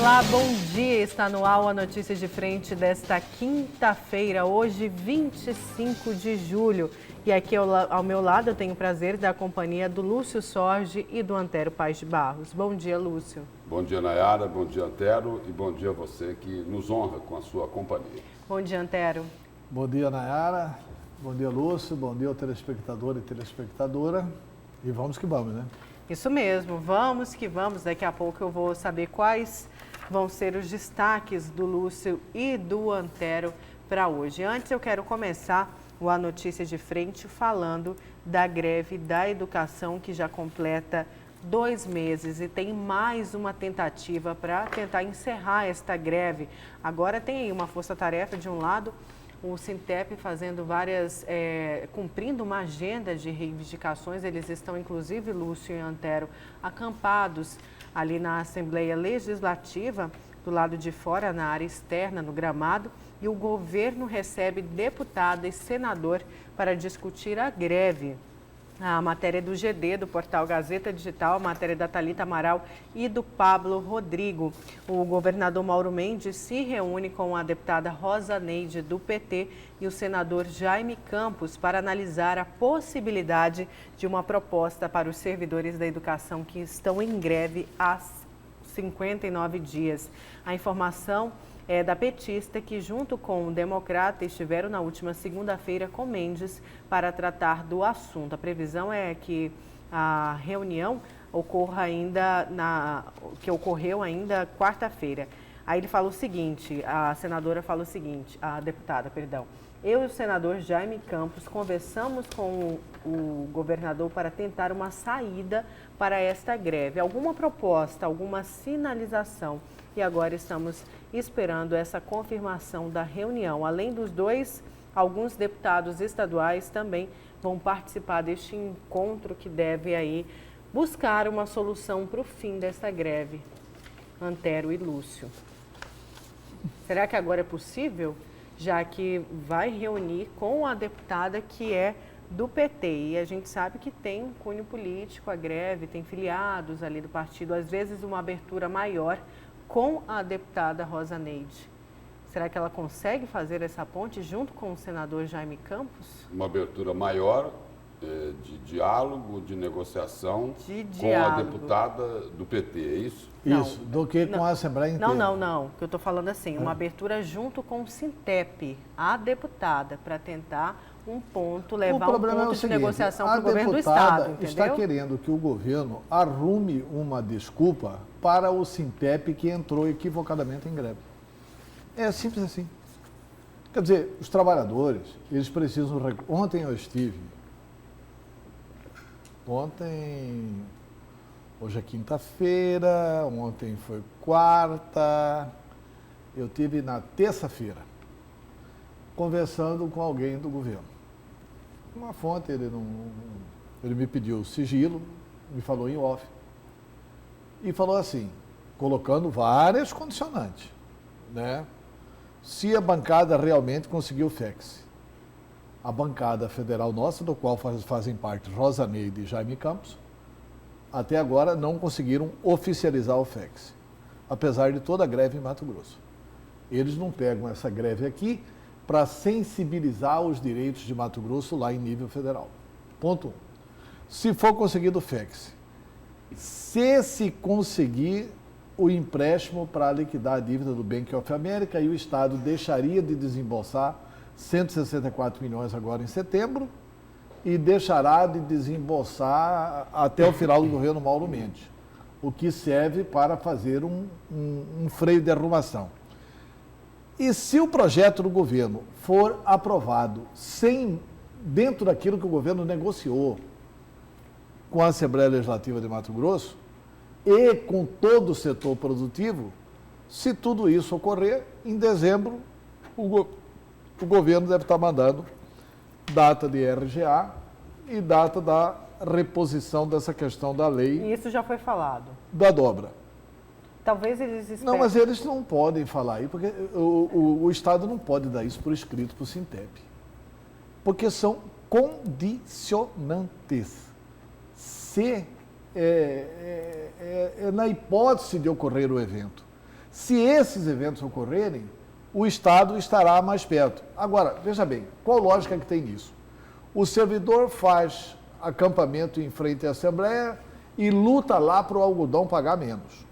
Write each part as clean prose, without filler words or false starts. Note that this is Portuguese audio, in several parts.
Olá, bom dia. Está no ar a notícia de frente desta quinta-feira, hoje 25 de julho. E aqui ao meu lado eu tenho o prazer da companhia do Lúcio Sorge e do Antero Paes de Barros. Bom dia, Lúcio. Bom dia, Nayara, bom dia, Antero, e bom dia a você que nos honra com a sua companhia. Bom dia, Antero. Bom dia, Nayara, bom dia, Lúcio, bom dia ao telespectador e telespectadora. E vamos que vamos, né? Isso mesmo, vamos que vamos. Daqui a pouco eu vou saber quais vão ser os destaques do Lúcio e do Antero para hoje. Antes eu quero começar a notícia de frente falando da greve da educação que já completa 2 meses e tem mais uma tentativa para tentar encerrar esta greve. Agora tem aí uma força-tarefa de um lado, o Sintep fazendo cumprindo uma agenda de reivindicações. Eles estão, inclusive, Lúcio e Antero, acampados ali na Assembleia Legislativa, do lado de fora, na área externa, no gramado, e o governo recebe deputado e senador para discutir a greve. A matéria do GD, do portal Gazeta Digital, a matéria da Thalita Amaral e do Pablo Rodrigo. O governador Mauro Mendes se reúne com a deputada Rosa Neide, do PT, e o senador Jaime Campos para analisar a possibilidade de uma proposta para os servidores da educação que estão em greve há 59 dias. A informação é da petista que, junto com o democrata, estiveram na última segunda-feira com Mendes para tratar do assunto. A previsão é que a reunião ocorreu ainda quarta-feira. Aí ele fala o seguinte, a deputada, eu e o senador Jaime Campos conversamos com o governador para tentar uma saída para esta greve. Alguma proposta, alguma sinalização. E agora estamos esperando essa confirmação da reunião. Além dos dois, alguns deputados estaduais também vão participar deste encontro que deve aí buscar uma solução para o fim dessa greve. Antero e Lúcio. Será que agora é possível? Já que vai reunir com a deputada que é do PT. E a gente sabe que tem um cunho político, a greve, tem filiados ali do partido, às vezes uma abertura maior com a deputada Rosa Neide. Será que ela consegue fazer essa ponte junto com o senador Jaime Campos? Uma abertura maior de diálogo, de negociação com a deputada do PT, é isso? Isso, do que com a Assembleia inteira. Não, que eu estou falando assim, uma abertura junto com o Sintep, a deputada, para tentar um ponto, levar um ponto de negociação para o governo do Estado, entendeu? A deputada está querendo que o governo arrume uma desculpa para o Sintep que entrou equivocadamente em greve. É simples assim. Quer dizer, os trabalhadores, eles precisam... Ontem eu estive... Hoje é quinta-feira, ontem foi quarta, eu estive na terça-feira conversando com alguém do governo. Uma fonte, ele me pediu sigilo, me falou em off, e falou assim, colocando várias condicionantes, né? Se a bancada realmente conseguiu o FEX. A bancada federal nossa, do qual fazem parte Rosa Neide e Jaime Campos, até agora não conseguiram oficializar o FEX, apesar de toda a greve em Mato Grosso. Eles não pegam essa greve aqui para sensibilizar os direitos de Mato Grosso lá em nível federal. Ponto 1. Se for conseguido o FEX, se conseguir o empréstimo para liquidar a dívida do Bank of America, e o Estado deixaria de desembolsar 164 milhões agora em setembro e deixará de desembolsar até o final do governo Mauro Mendes, o que serve para fazer um freio de arrumação. E se o projeto do governo for aprovado dentro daquilo que o governo negociou com a Assembleia Legislativa de Mato Grosso e com todo o setor produtivo, se tudo isso ocorrer, em dezembro o governo deve estar mandando data de RGA e data da reposição dessa questão da lei. E isso já foi falado. Da dobra. Talvez eles esperem. Não, mas eles não podem falar aí, porque o Estado não pode dar isso por escrito para o Sintep. Porque são condicionantes. Se na hipótese de ocorrer o evento, Se esses eventos ocorrerem, o Estado estará mais perto. Agora, veja bem, qual lógica que tem nisso? O servidor faz acampamento em frente à Assembleia e luta lá para o algodão pagar menos.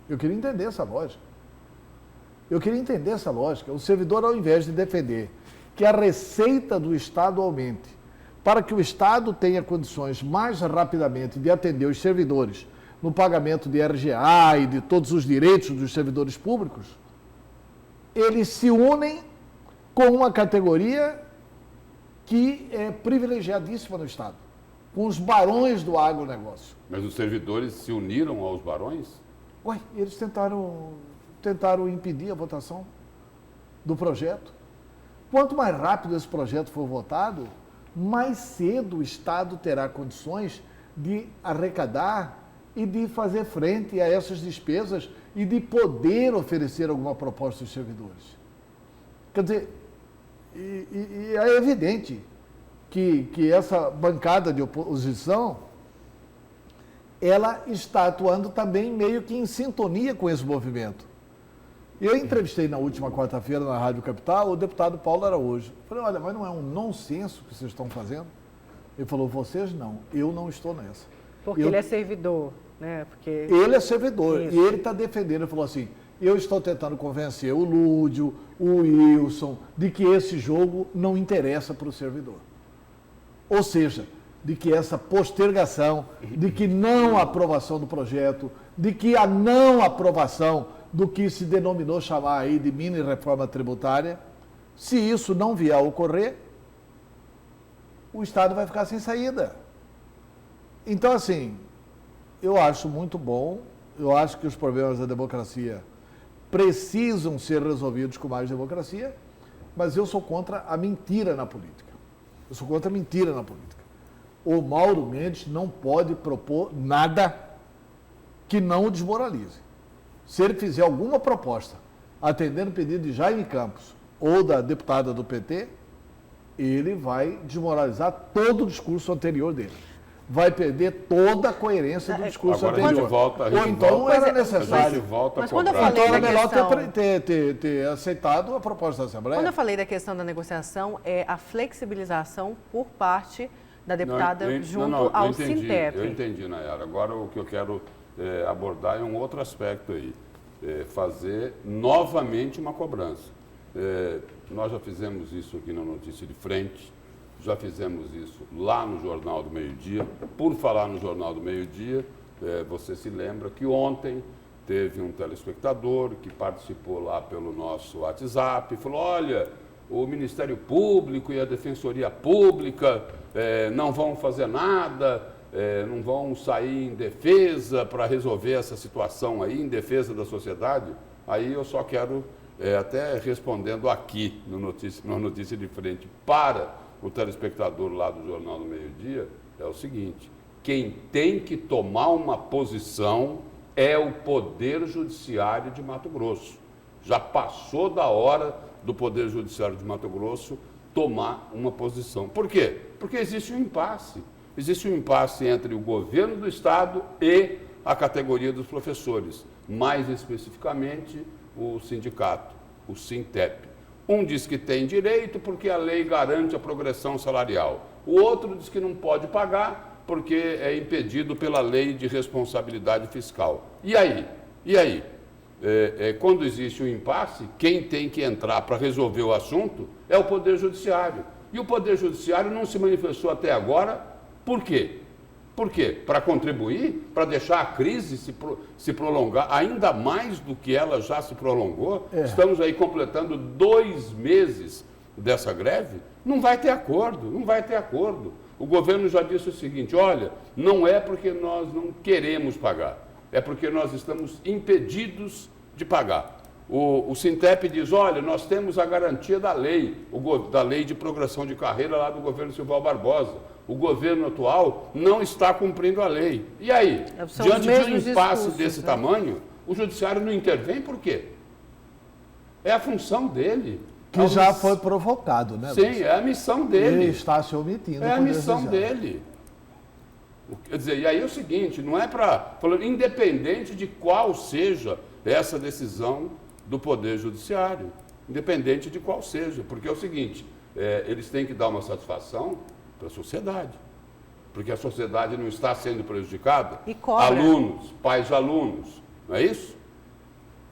Eu queria entender essa lógica. O servidor, ao invés de defender que a receita do Estado aumente, para que o Estado tenha condições mais rapidamente de atender os servidores no pagamento de RGA e de todos os direitos dos servidores públicos, eles se unem com uma categoria que é privilegiadíssima no Estado, com os barões do agronegócio. Mas os servidores se uniram aos barões? Ué, eles tentaram impedir a votação do projeto. Quanto mais rápido esse projeto for votado, mais cedo o Estado terá condições de arrecadar e de fazer frente a essas despesas e de poder oferecer alguma proposta aos servidores. Quer dizer, e é evidente que essa bancada de oposição, ela está atuando também meio que em sintonia com esse movimento. Eu entrevistei na última quarta-feira na Rádio Capital o deputado Paulo Araújo. Falei, olha, mas não é um nonsenso que vocês estão fazendo? Ele falou, vocês não, eu não estou nessa. Porque ele é servidor, né? Porque... Ele é servidor. Isso. E ele está defendendo, ele falou assim, eu estou tentando convencer o Lúdio, o Wilson, de que esse jogo não interessa para o servidor. Ou seja, de que essa postergação, de que não aprovação do projeto, de que a não aprovação do que se denominou chamar aí de mini reforma tributária, se isso não vier a ocorrer, o Estado vai ficar sem saída. Então, assim, eu acho muito bom, eu acho que os problemas da democracia precisam ser resolvidos com mais democracia, mas eu sou contra a mentira na política. O Mauro Mendes não pode propor nada que não o desmoralize. Se ele fizer alguma proposta, atendendo o pedido de Jaime Campos ou da deputada do PT, ele vai desmoralizar todo o discurso anterior dele. Vai perder toda a coerência do discurso agora anterior. Ou então não era necessário. Mas quando eu falei então era da melhor questão... ter aceitado a proposta da Assembleia. Quando eu falei da questão da negociação, é a flexibilização por parte da deputada junto ao Sintep. Eu entendi, Nayara. Agora o que eu quero abordar é um outro aspecto aí. Fazer novamente uma cobrança. Nós já fizemos isso aqui na Notícia de Frente, já fizemos isso lá no Jornal do Meio-Dia. Por falar no Jornal do Meio-Dia, você se lembra que ontem teve um telespectador que participou lá pelo nosso WhatsApp e falou, olha, o Ministério Público e a Defensoria Pública não vão fazer nada, não vão sair em defesa para resolver essa situação aí, em defesa da sociedade. Aí eu só quero, até respondendo aqui no Notícia de Frente para o telespectador lá do Jornal do Meio-Dia, é o seguinte, quem tem que tomar uma posição é o Poder Judiciário de Mato Grosso. Já passou da hora do Poder Judiciário de Mato Grosso tomar uma posição. Por quê? Porque existe um impasse. Existe um impasse entre o governo do Estado e a categoria dos professores, mais especificamente o sindicato, o Sintep. Um diz que tem direito porque a lei garante a progressão salarial. O outro diz que não pode pagar porque é impedido pela lei de responsabilidade fiscal. E aí? Quando existe um impasse, quem tem que entrar para resolver o assunto é o Poder Judiciário. E o Poder Judiciário não se manifestou até agora. Por quê? Por quê? Para contribuir? Para deixar a crise se prolongar ainda mais do que ela já se prolongou? Estamos aí completando 2 meses dessa greve. Não vai ter acordo. O governo já disse o seguinte, olha, não é porque nós não queremos pagar, é porque nós estamos impedidos de pagar. O Sintep diz, olha, nós temos a garantia da lei de progressão de carreira lá do governo Silval Barbosa. O governo atual não está cumprindo a lei. E aí, diante de um impasse desse tamanho, o judiciário não intervém por quê? É a função dele. Que já foi provocado, né? Sim, é a missão dele. Ele está se omitindo. É a missão dele. Quer dizer, e aí é o seguinte, não é para... Independente de qual seja essa decisão do Poder Judiciário, independente de qual seja. Porque é o seguinte, eles têm que dar uma satisfação para a sociedade. Porque a sociedade não está sendo prejudicada. E cobra. Alunos, pais de alunos, não é isso?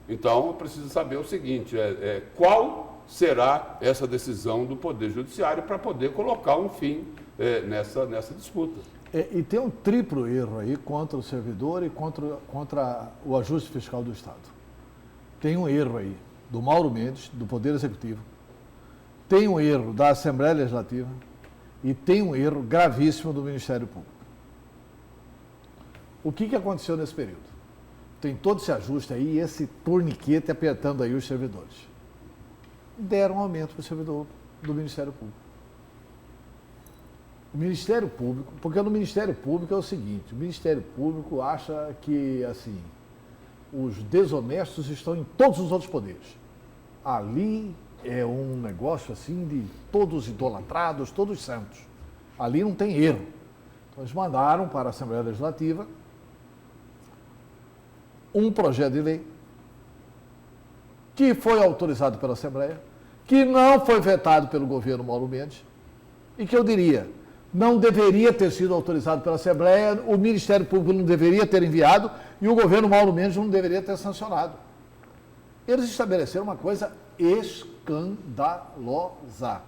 Então, eu preciso saber o seguinte, qual será essa decisão do Poder Judiciário para poder colocar um fim nessa disputa. E tem um triplo erro aí contra o servidor e contra o ajuste fiscal do Estado. Tem um erro aí do Mauro Mendes, do Poder Executivo, tem um erro da Assembleia Legislativa e tem um erro gravíssimo do Ministério Público. O que aconteceu nesse período? Tem todo esse ajuste aí, esse torniquete apertando aí os servidores. Deram um aumento para o servidor do Ministério Público. O Ministério Público, porque no Ministério Público é o seguinte, o Ministério Público acha que, assim, os desonestos estão em todos os outros poderes. Ali é um negócio, assim, de todos idolatrados, todos santos. Ali não tem erro. Então, eles mandaram para a Assembleia Legislativa um projeto de lei que foi autorizado pela Assembleia, que não foi vetado pelo governo Mauro Mendes e que eu diria, não deveria ter sido autorizado pela Assembleia, o Ministério Público não deveria ter enviado e o governo Mauro Mendes não deveria ter sancionado. Eles estabeleceram uma coisa escandalosa.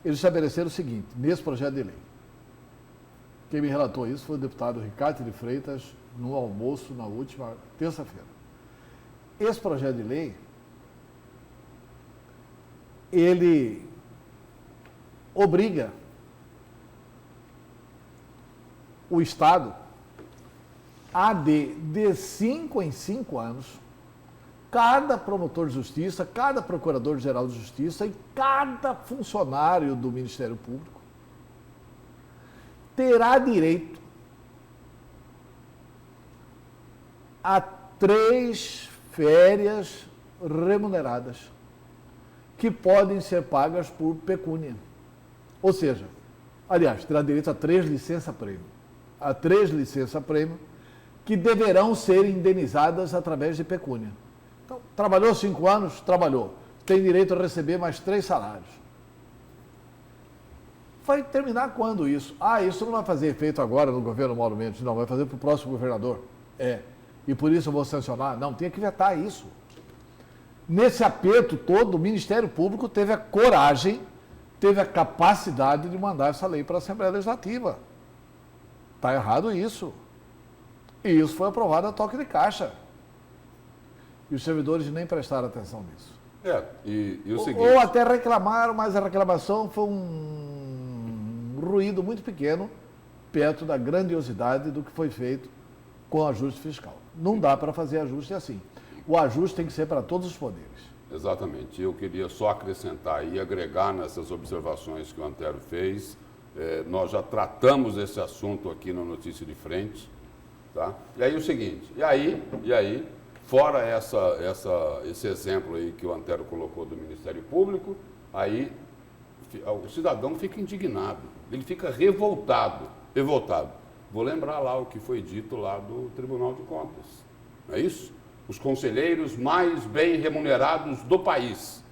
Eles estabeleceram o seguinte, nesse projeto de lei. Quem me relatou isso foi o deputado Ricardo de Freitas, no almoço na última terça-feira. Esse projeto de lei, ele obriga o Estado a de 5 em 5 anos, cada promotor de justiça, cada procurador-geral de justiça e cada funcionário do Ministério Público terá direito a 3 férias remuneradas que podem ser pagas por pecúnia. Ou seja, aliás, terá direito a 3 licença-prêmio. A 3 licença-prêmio que deverão ser indenizadas através de pecúnia. Então, trabalhou 5 anos? Trabalhou. Tem direito a receber mais 3 salários. Vai terminar quando isso? Isso não vai fazer efeito agora no governo Mauro Mendes, não, vai fazer para o próximo governador. E por isso eu vou sancionar. Não, tem que vetar isso. Nesse aperto todo, o Ministério Público teve a coragem, teve a capacidade de mandar essa lei para a Assembleia Legislativa. Está errado isso. E isso foi aprovado a toque de caixa. E os servidores nem prestaram atenção nisso. E o seguinte... Ou até reclamaram, mas a reclamação foi um ruído muito pequeno perto da grandiosidade do que foi feito com o ajuste fiscal. Não dá para fazer ajuste assim. O ajuste tem que ser para todos os poderes. Exatamente. Eu queria só acrescentar e agregar nessas observações que o Antero fez. Nós já tratamos esse assunto aqui no Notícia de Frente. Tá? E aí o seguinte, e aí fora esse exemplo aí que o Antero colocou do Ministério Público, aí o cidadão fica indignado, ele fica revoltado. Vou lembrar lá o que foi dito lá do Tribunal de Contas, não é isso? Os conselheiros mais bem remunerados do país,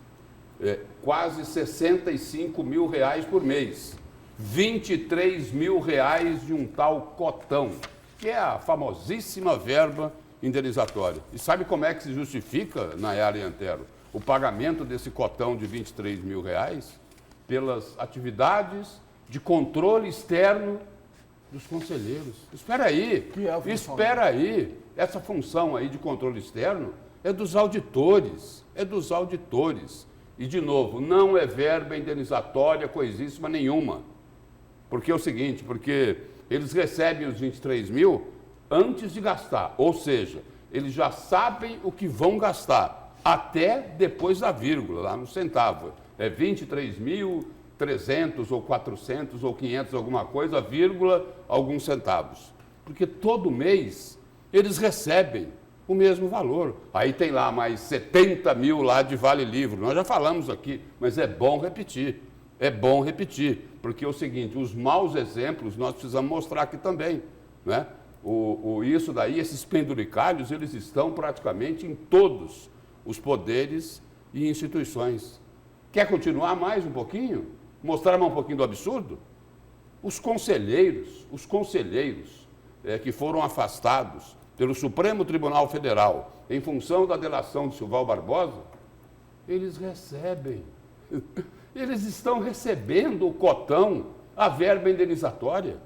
quase R$65 mil por mês, R$23 mil de um tal cotão, que é a famosíssima verba indenizatória. E sabe como é que se justifica, Nayara e Antero, o pagamento desse cotão de R$23 mil? Pelas atividades de controle externo dos conselheiros. Espera aí, essa função aí de controle externo é dos auditores, E, de novo, não é verba indenizatória coisíssima nenhuma. Porque é o seguinte, porque eles recebem os 23 mil antes de gastar, ou seja, eles já sabem o que vão gastar, até depois da vírgula, lá no centavo. É 23.300 ou 400 ou 500 alguma coisa, vírgula, alguns centavos. Porque todo mês eles recebem o mesmo valor. Aí tem lá mais 70 mil lá de vale-livro. Nós já falamos aqui, mas é bom repetir. Porque é o seguinte, os maus exemplos nós precisamos mostrar aqui também, né? Isso daí, esses penduricalhos, eles estão praticamente em todos os poderes e instituições. Quer continuar mais um pouquinho? Mostrar mais um pouquinho do absurdo? Os conselheiros que foram afastados pelo Supremo Tribunal Federal em função da delação de Silval Barbosa, eles recebem. Eles estão recebendo o cotão, a verba indenizatória.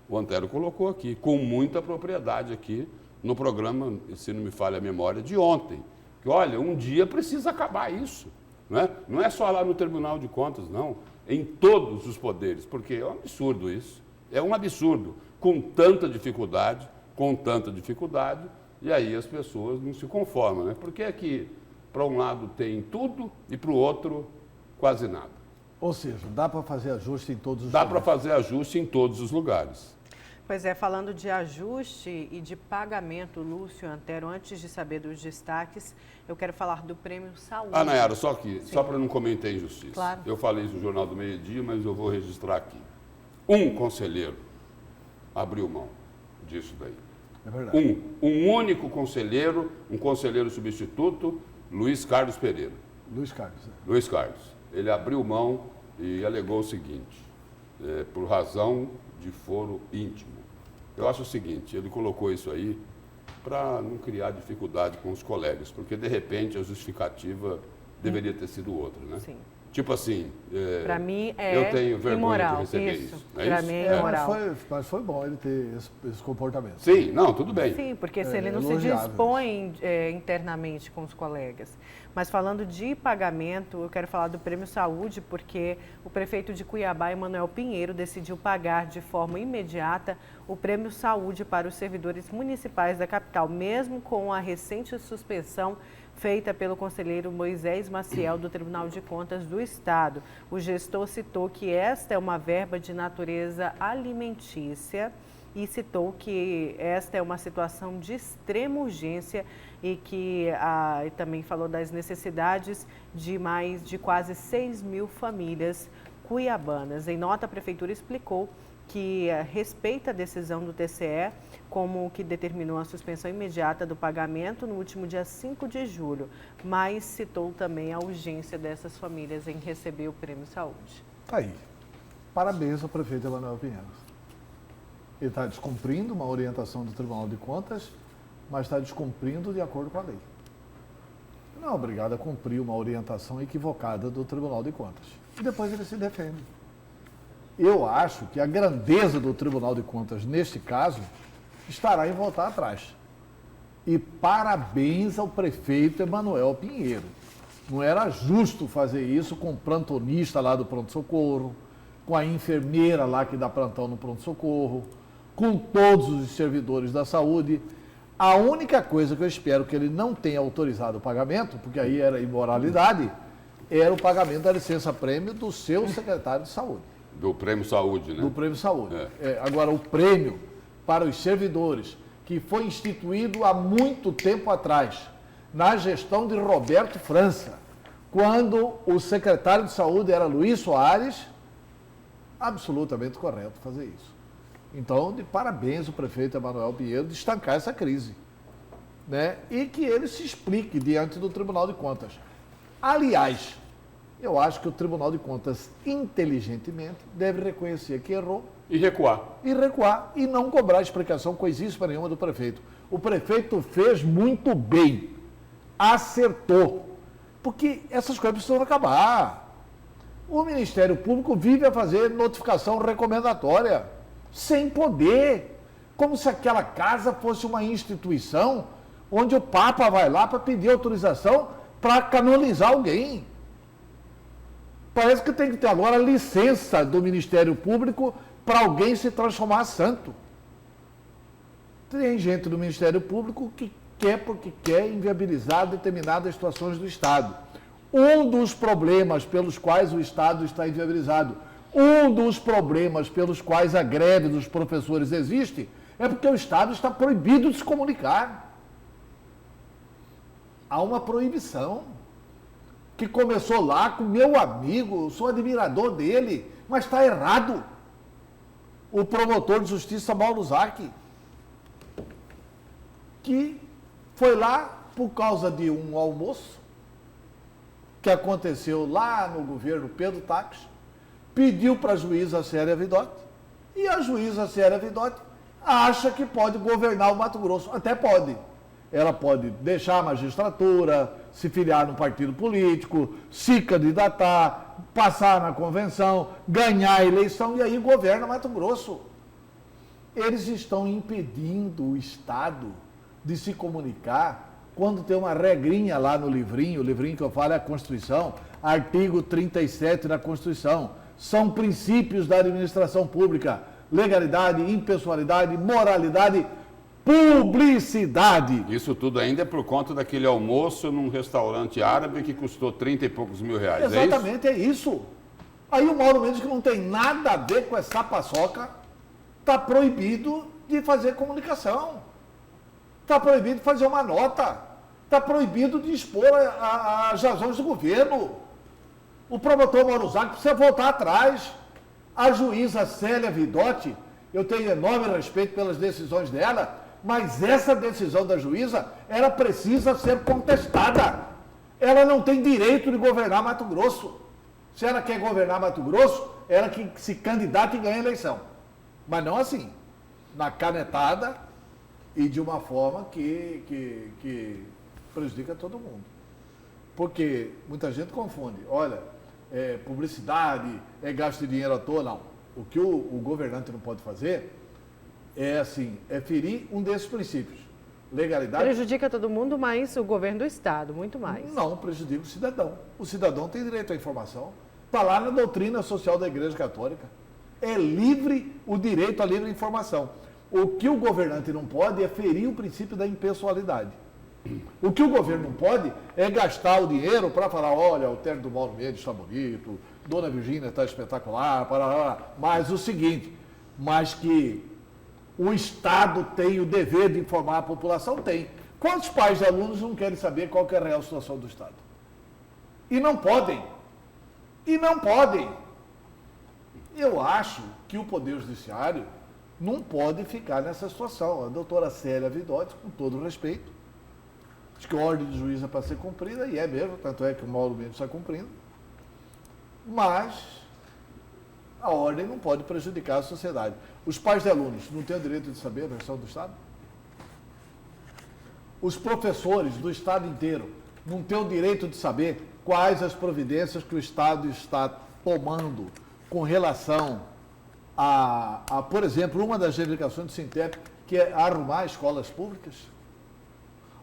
O Antero colocou aqui, com muita propriedade aqui, no programa, se não me falha a memória, de ontem. Que, olha, um dia precisa acabar isso. Né? Não é só lá no Tribunal de Contas, não. Em todos os poderes, porque é um absurdo isso. É um absurdo. Com tanta dificuldade, e aí as pessoas não se conformam. Né? Porque é que, para um lado, tem tudo e para o outro, quase nada. Ou seja, dá para fazer ajuste em todos os lugares. Dá para fazer ajuste em todos os lugares. Pois é, falando de ajuste e de pagamento, Lúcio Antero, antes de saber dos destaques, eu quero falar do Prêmio Saúde. Nayara, só para não cometer injustiça. Claro. Eu falei isso no Jornal do Meio-Dia, mas eu vou registrar aqui. Um conselheiro abriu mão disso daí. É verdade. Um único conselheiro, um conselheiro substituto, Luiz Carlos Pereira. Luiz Carlos. Luiz Carlos. Ele abriu mão e alegou o seguinte, por razão de foro íntimo. Eu acho o seguinte, ele colocou isso aí para não criar dificuldade com os colegas, porque de repente a justificativa deveria ter sido outra, né? Sim. Tipo assim, para mim é eu tenho vergonha imoral, de receber isso. Para mim é imoral. Mas foi bom ele ter esse comportamento. Sim, não, tudo bem. Sim, porque se ele não se dispõe internamente com os colegas. Mas falando de pagamento, eu quero falar do Prêmio Saúde, porque o prefeito de Cuiabá, Emanuel Pinheiro, decidiu pagar de forma imediata o Prêmio Saúde para os servidores municipais da capital, mesmo com a recente suspensão feita pelo conselheiro Moisés Maciel do Tribunal de Contas do Estado. O gestor citou que esta é uma verba de natureza alimentícia e citou que esta é uma situação de extrema urgência e que e também falou das necessidades de mais de quase 6 mil famílias cuiabanas. Em nota, a Prefeitura explicou que respeita a decisão do TCE, como que determinou a suspensão imediata do pagamento no último dia 5 de julho, mas citou também a urgência dessas famílias em receber o Prêmio Saúde. Tá aí. Parabéns ao prefeito Emanuel Pinheiro. Ele está descumprindo uma orientação do Tribunal de Contas, mas está descumprindo de acordo com a lei. Não é obrigado a cumprir uma orientação equivocada do Tribunal de Contas. E depois ele se defende. Eu acho que a grandeza do Tribunal de Contas, neste caso, estará em voltar atrás. E parabéns ao prefeito Emanuel Pinheiro. Não era justo fazer isso com o plantonista lá do pronto-socorro, com a enfermeira lá que dá plantão no pronto-socorro, com todos os servidores da saúde. A única coisa que eu espero que ele não tenha autorizado o pagamento, porque aí era imoralidade, era o pagamento da licença-prêmio do seu secretário de saúde. Do Prêmio Saúde, né? Do Prêmio Saúde. Agora, o prêmio para os servidores, que foi instituído há muito tempo atrás, na gestão de Roberto França, quando o secretário de saúde era Luiz Soares, absolutamente correto fazer isso. Então, de parabéns ao prefeito Emanuel Pinheiro de estancar essa crise, né? E que ele se explique diante do Tribunal de Contas. Aliás, eu acho que o Tribunal de Contas, inteligentemente, deve reconhecer que errou. E recuar. E não cobrar explicação coisíssima nenhuma do prefeito. O prefeito fez muito bem, acertou, porque essas coisas precisam acabar. O Ministério Público vive a fazer notificação recomendatória, sem poder, como se aquela casa fosse uma instituição onde o Papa vai lá para pedir autorização para canonizar alguém. Parece que tem que ter agora licença do Ministério Público para alguém se transformar santo. Tem gente do Ministério Público que quer, porque quer, inviabilizar determinadas situações do Estado. Um dos problemas pelos quais o Estado está inviabilizado, um dos problemas pelos quais a greve dos professores existe, é porque o Estado está proibido de se comunicar. Há uma proibição que começou lá com meu amigo, eu sou admirador dele, mas está errado. o promotor de justiça Mauro Zac, que foi lá por causa de um almoço que aconteceu lá no governo Pedro Taques, pediu para a juíza Célia Vidotti, e a juíza Célia Vidotti acha que pode governar o Mato Grosso. Até pode. Ela pode deixar a magistratura, se filiar num partido político, se candidatar, passar na convenção, ganhar a eleição e aí governa Mato Grosso. Eles estão impedindo o Estado de se comunicar quando tem uma regrinha lá no livrinho, o livrinho que eu falo é a Constituição, artigo 37 da Constituição. São princípios da administração pública: legalidade, impessoalidade, moralidade, publicidade. Isso tudo ainda é por conta daquele almoço num restaurante árabe que custou 30 e poucos mil reais. Exatamente, é isso. Aí o Mauro Mendes, que não tem nada a ver com essa paçoca, está proibido de fazer comunicação. Está proibido de fazer uma nota. Está proibido de expor as razões do governo. O promotor Mauro Zac precisa voltar atrás. A juíza Célia Vidotti, eu tenho enorme respeito pelas decisões dela, mas essa decisão da juíza, ela precisa ser contestada. Ela não tem direito de governar Mato Grosso. Se ela quer governar Mato Grosso, ela que se candidata e ganha a eleição. Mas não assim, na canetada e de uma forma que prejudica todo mundo. Porque muita gente confunde. Olha, publicidade, gasto de dinheiro à toa, não. O que o governante não pode fazer é ferir um desses princípios. Legalidade. Prejudica todo mundo, mas o governo do Estado, muito mais. Não, prejudica o cidadão. O cidadão tem direito à informação. Está lá na doutrina social da Igreja Católica. É livre o direito à livre informação. O que o governante não pode é ferir o princípio da impessoalidade. O que o governo não pode é gastar o dinheiro para falar: olha, o terno do Mauro Mendes está bonito, Dona Virgínia está espetacular, mas o seguinte, mas que o Estado tem o dever de informar a população? Tem. Quantos pais de alunos não querem saber qual que é a real situação do Estado? E não podem. E não podem. Eu acho que o Poder Judiciário não pode ficar nessa situação. A doutora Célia Vidotti, com todo o respeito, diz que a ordem de juízo é para ser cumprida, e é mesmo, tanto é que o Mauro Mendes está cumprindo, mas a ordem não pode prejudicar a sociedade. Os pais de alunos não têm o direito de saber a versão do Estado? Os professores do Estado inteiro não têm o direito de saber quais as providências que o Estado está tomando com relação por exemplo, uma das reivindicações do Sintep, que é arrumar escolas públicas?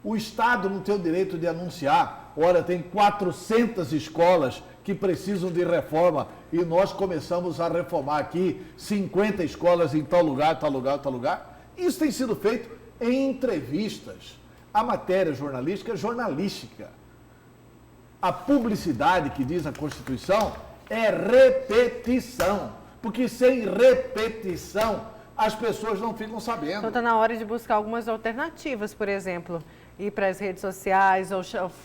O Estado não tem o direito de anunciar: olha, tem 400 escolas que precisam de reforma e nós começamos a reformar aqui 50 escolas em tal lugar, tal lugar, tal lugar. Isso tem sido feito em entrevistas. A matéria jornalística é jornalística. A publicidade, que diz a Constituição, é repetição. Porque sem repetição, as pessoas não ficam sabendo. Então está na hora de buscar algumas alternativas, por exemplo, ir para as redes sociais ou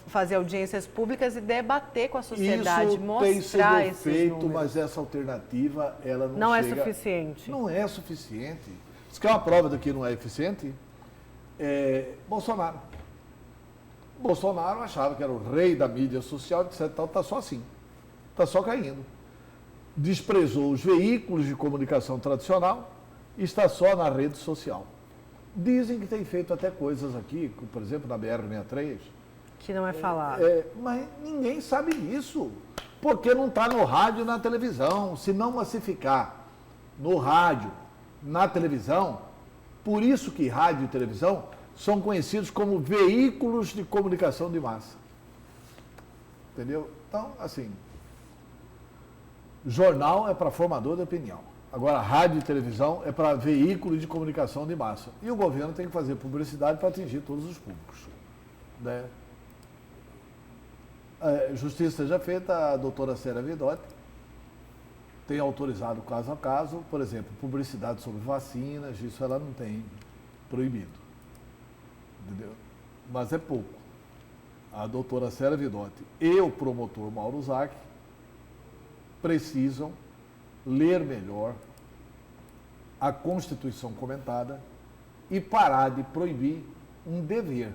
fazer audiências públicas e debater com a sociedade, mostrar esses números. Isso tem sido feito, números. Mas essa alternativa, ela não chega... é suficiente. Não é suficiente. Isso que é uma prova do que não é eficiente. Bolsonaro. Bolsonaro achava que era o rei da mídia social, etc. Está só assim. Está só caindo. Desprezou os veículos de comunicação tradicional e está só na rede social. Dizem que tem feito até coisas aqui, por exemplo, na BR-63. Que não é falado. Mas ninguém sabe disso, porque não está no rádio e na televisão. Se não massificar no rádio, na televisão, por isso que rádio e televisão são conhecidos como veículos de comunicação de massa. Entendeu? Então, assim, jornal é para formador de opinião. Agora, rádio e televisão é para veículo de comunicação de massa. E o governo tem que fazer publicidade para atingir todos os públicos. Né? Justiça já feita, a doutora Célia Vidotti tem autorizado caso a caso, por exemplo, publicidade sobre vacinas, isso ela não tem proibido. Entendeu? Mas é pouco. A doutora Célia Vidotti e o promotor Mauro Zac precisam ler melhor a Constituição comentada e parar de proibir um dever.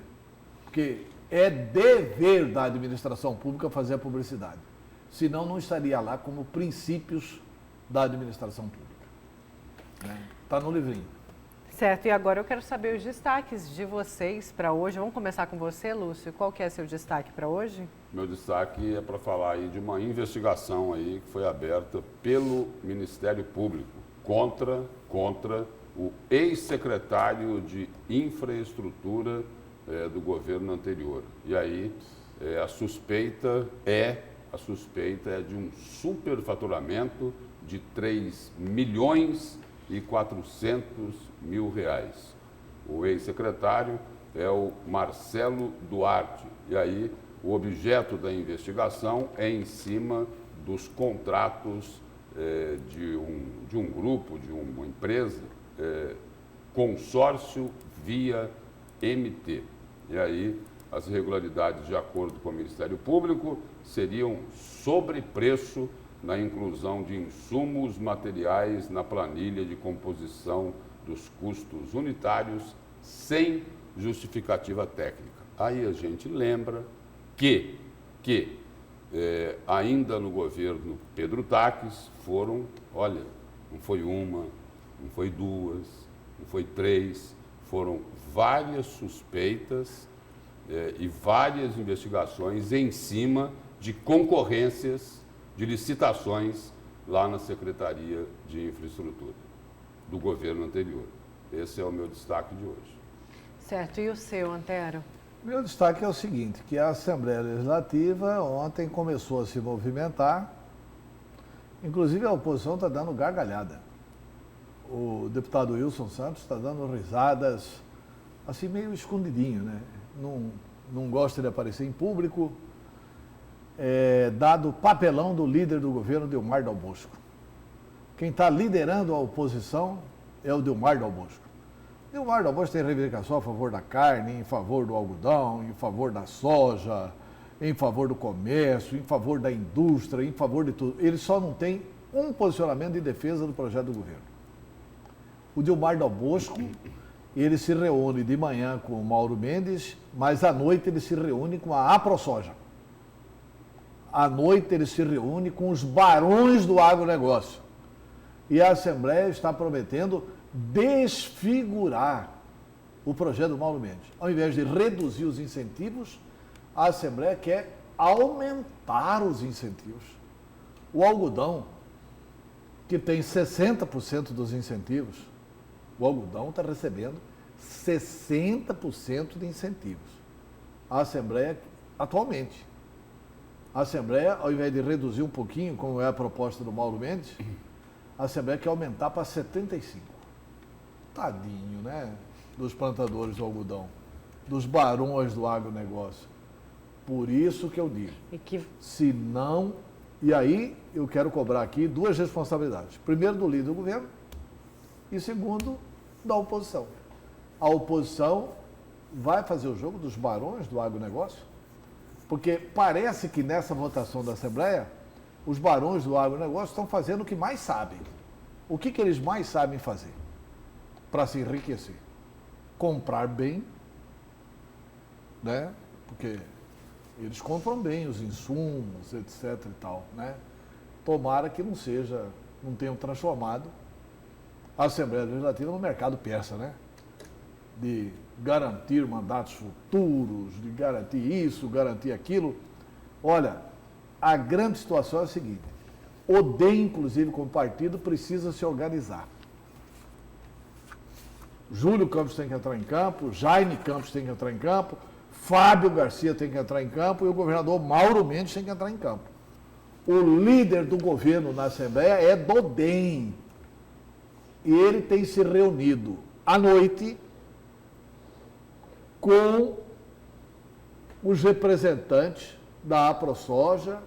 Porque é dever da administração pública fazer a publicidade. Senão não estaria lá como princípios da administração pública. Está no livrinho. Certo, e agora eu quero saber os destaques de vocês para hoje. Vamos começar com você, Lúcio. Qual que é seu destaque para hoje? Meu destaque é para falar aí de uma investigação aí que foi aberta pelo Ministério Público contra o ex-secretário de Infraestrutura do governo anterior. E aí a suspeita é de um superfaturamento de 3.400.000 reais. O ex-secretário é o Marcelo Duarte. E aí o objeto da investigação é em cima dos contratos de um grupo, de uma empresa, consórcio via MT. E aí as irregularidades, de acordo com o Ministério Público, seriam sobrepreço na inclusão de insumos materiais na planilha de composição dos custos unitários sem justificativa técnica. Aí a gente lembra que ainda no governo Pedro Taques foram, olha, não foi uma, não foi duas, não foi três, foram várias suspeitas e várias investigações em cima de concorrências, de licitações lá na Secretaria de Infraestrutura do governo anterior. Esse é o meu destaque de hoje. Certo, e o seu, Antero? Meu destaque é o seguinte, que a Assembleia Legislativa ontem começou a se movimentar, inclusive a oposição está dando gargalhada. O deputado Wilson Santos está dando risadas, assim meio escondidinho, né? Não gosta de aparecer em público, dado o papelão do líder do governo, Delmar Dal Bosco. Quem está liderando a oposição é o Delmar Dal Bosco. Delmar Dal Bosco tem reivindicação a favor da carne, em favor do algodão, em favor da soja, em favor do comércio, em favor da indústria, em favor de tudo. Ele só não tem um posicionamento de defesa do projeto do governo. O Delmar Dal Bosco, ele se reúne de manhã com o Mauro Mendes, mas à noite ele se reúne com a AproSoja. À noite ele se reúne com os barões do agronegócio. E a Assembleia está prometendo desfigurar o projeto do Mauro Mendes. Ao invés de reduzir os incentivos, a Assembleia quer aumentar os incentivos. O algodão, que tem 60% dos incentivos, o algodão está recebendo 60% de incentivos. A Assembleia, atualmente, a Assembleia, ao invés de reduzir um pouquinho, como é a proposta do Mauro Mendes, a Assembleia quer aumentar para 75%. Tadinho, né? Dos plantadores do algodão, dos barões do agronegócio. Por isso que eu digo, se não... E aí eu quero cobrar aqui duas responsabilidades. Primeiro, do líder do governo e segundo, da oposição. A oposição vai fazer o jogo dos barões do agronegócio? Porque parece que nessa votação da Assembleia, os barões do agronegócio estão fazendo o que mais sabem. O que eles mais sabem fazer para se enriquecer? Comprar bem, né? Porque eles compram bem os insumos, etc. e tal, né? Tomara que não tenham transformado a Assembleia Legislativa no mercado persa, né? De garantir mandatos futuros, de garantir isso, garantir aquilo. Olha, a grande situação é a seguinte: o DEM, inclusive, como partido, precisa se organizar. Júlio Campos tem que entrar em campo, Jaime Campos tem que entrar em campo, Fábio Garcia tem que entrar em campo e o governador Mauro Mendes tem que entrar em campo. O líder do governo na Assembleia é do DEM. E ele tem se reunido à noite com os representantes da AproSoja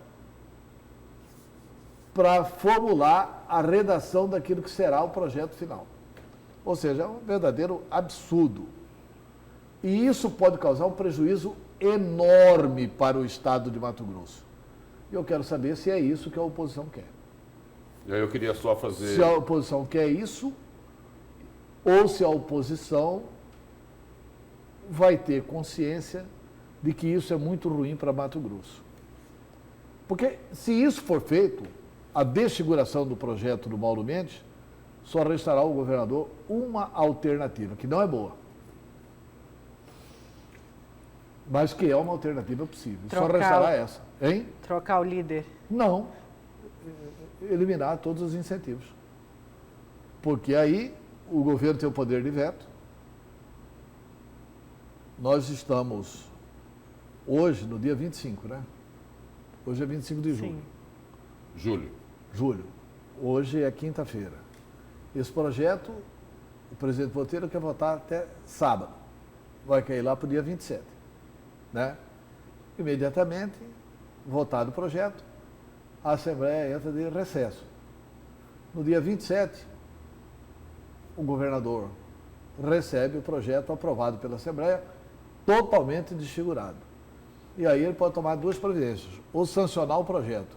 para formular a redação daquilo que será o projeto final. Ou seja, é um verdadeiro absurdo. E isso pode causar um prejuízo enorme para o estado de Mato Grosso. E eu quero saber se é isso que a oposição quer. E aí eu queria só fazer... Se a oposição quer isso, ou se a oposição vai ter consciência de que isso é muito ruim para Mato Grosso. Porque se isso for feito, a desfiguração do projeto do Mauro Mendes, só restará ao governador uma alternativa, que não é boa, mas que é uma alternativa possível. Só restará essa. Hein? Trocar o líder? Não. Eliminar todos os incentivos. Porque aí o governo tem o poder de veto. Nós estamos hoje, no dia 25, né? Hoje é 25 de julho. Sim. Julho. Hoje é quinta-feira. Esse projeto, o presidente Botelho quer votar até sábado. Vai cair lá para o dia 27. Né? Imediatamente, votado o projeto, a Assembleia entra de recesso. No dia 27, o governador recebe o projeto aprovado pela Assembleia, totalmente desfigurado. E aí ele pode tomar duas providências: ou sancionar o projeto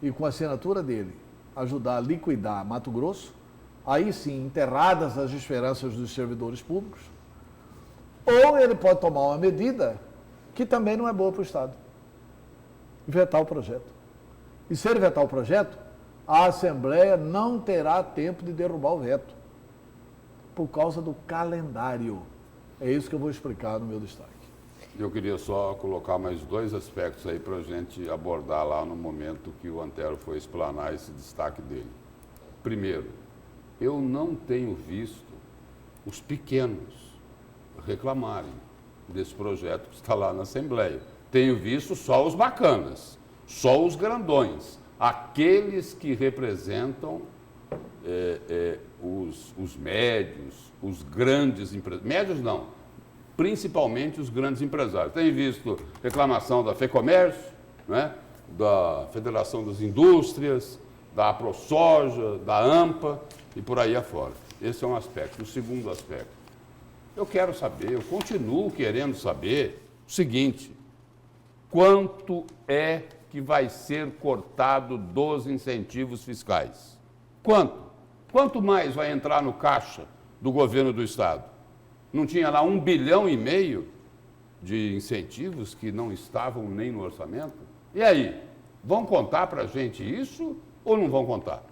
e, com a assinatura dele, ajudar a liquidar Mato Grosso, aí sim, enterradas as esperanças dos servidores públicos, ou ele pode tomar uma medida que também não é boa para o Estado: vetar o projeto. E se ele vetar o projeto, a Assembleia não terá tempo de derrubar o veto, por causa do calendário. É isso que eu vou explicar no meu destaque. Eu queria só colocar mais dois aspectos aí para a gente abordar lá no momento que o Antero foi explanar esse destaque dele. Primeiro, eu não tenho visto os pequenos reclamarem desse projeto que está lá na Assembleia. Tenho visto só os bacanas, só os grandões, aqueles que representam os médios, os grandes empresários. Médios não, principalmente os grandes empresários. Tenho visto reclamação da FEComércio, né, da Federação das Indústrias, da AproSoja, da AMPA e por aí afora. Esse é um aspecto. O segundo aspecto, eu quero saber, eu continuo querendo saber o seguinte: quanto é que vai ser cortado dos incentivos fiscais? Quanto? Quanto mais vai entrar no caixa do governo do Estado? Não tinha lá 1,5 bilhão de incentivos que não estavam nem no orçamento? E aí, vão contar para a gente isso ou não vão contar?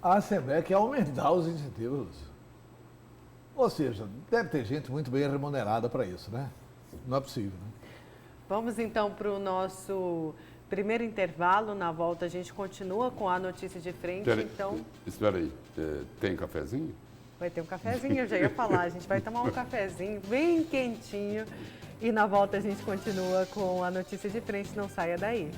A Assembleia quer aumentar os incentivos. Ou seja, deve ter gente muito bem remunerada para isso, né? Não é possível, né? Vamos então para o nosso primeiro intervalo. Na volta a gente continua com a notícia de frente. Espera aí, tem cafezinho? Vai ter um cafezinho, eu já ia falar. A gente vai tomar um cafezinho bem quentinho. E na volta a gente continua com a notícia de frente. Não saia daí.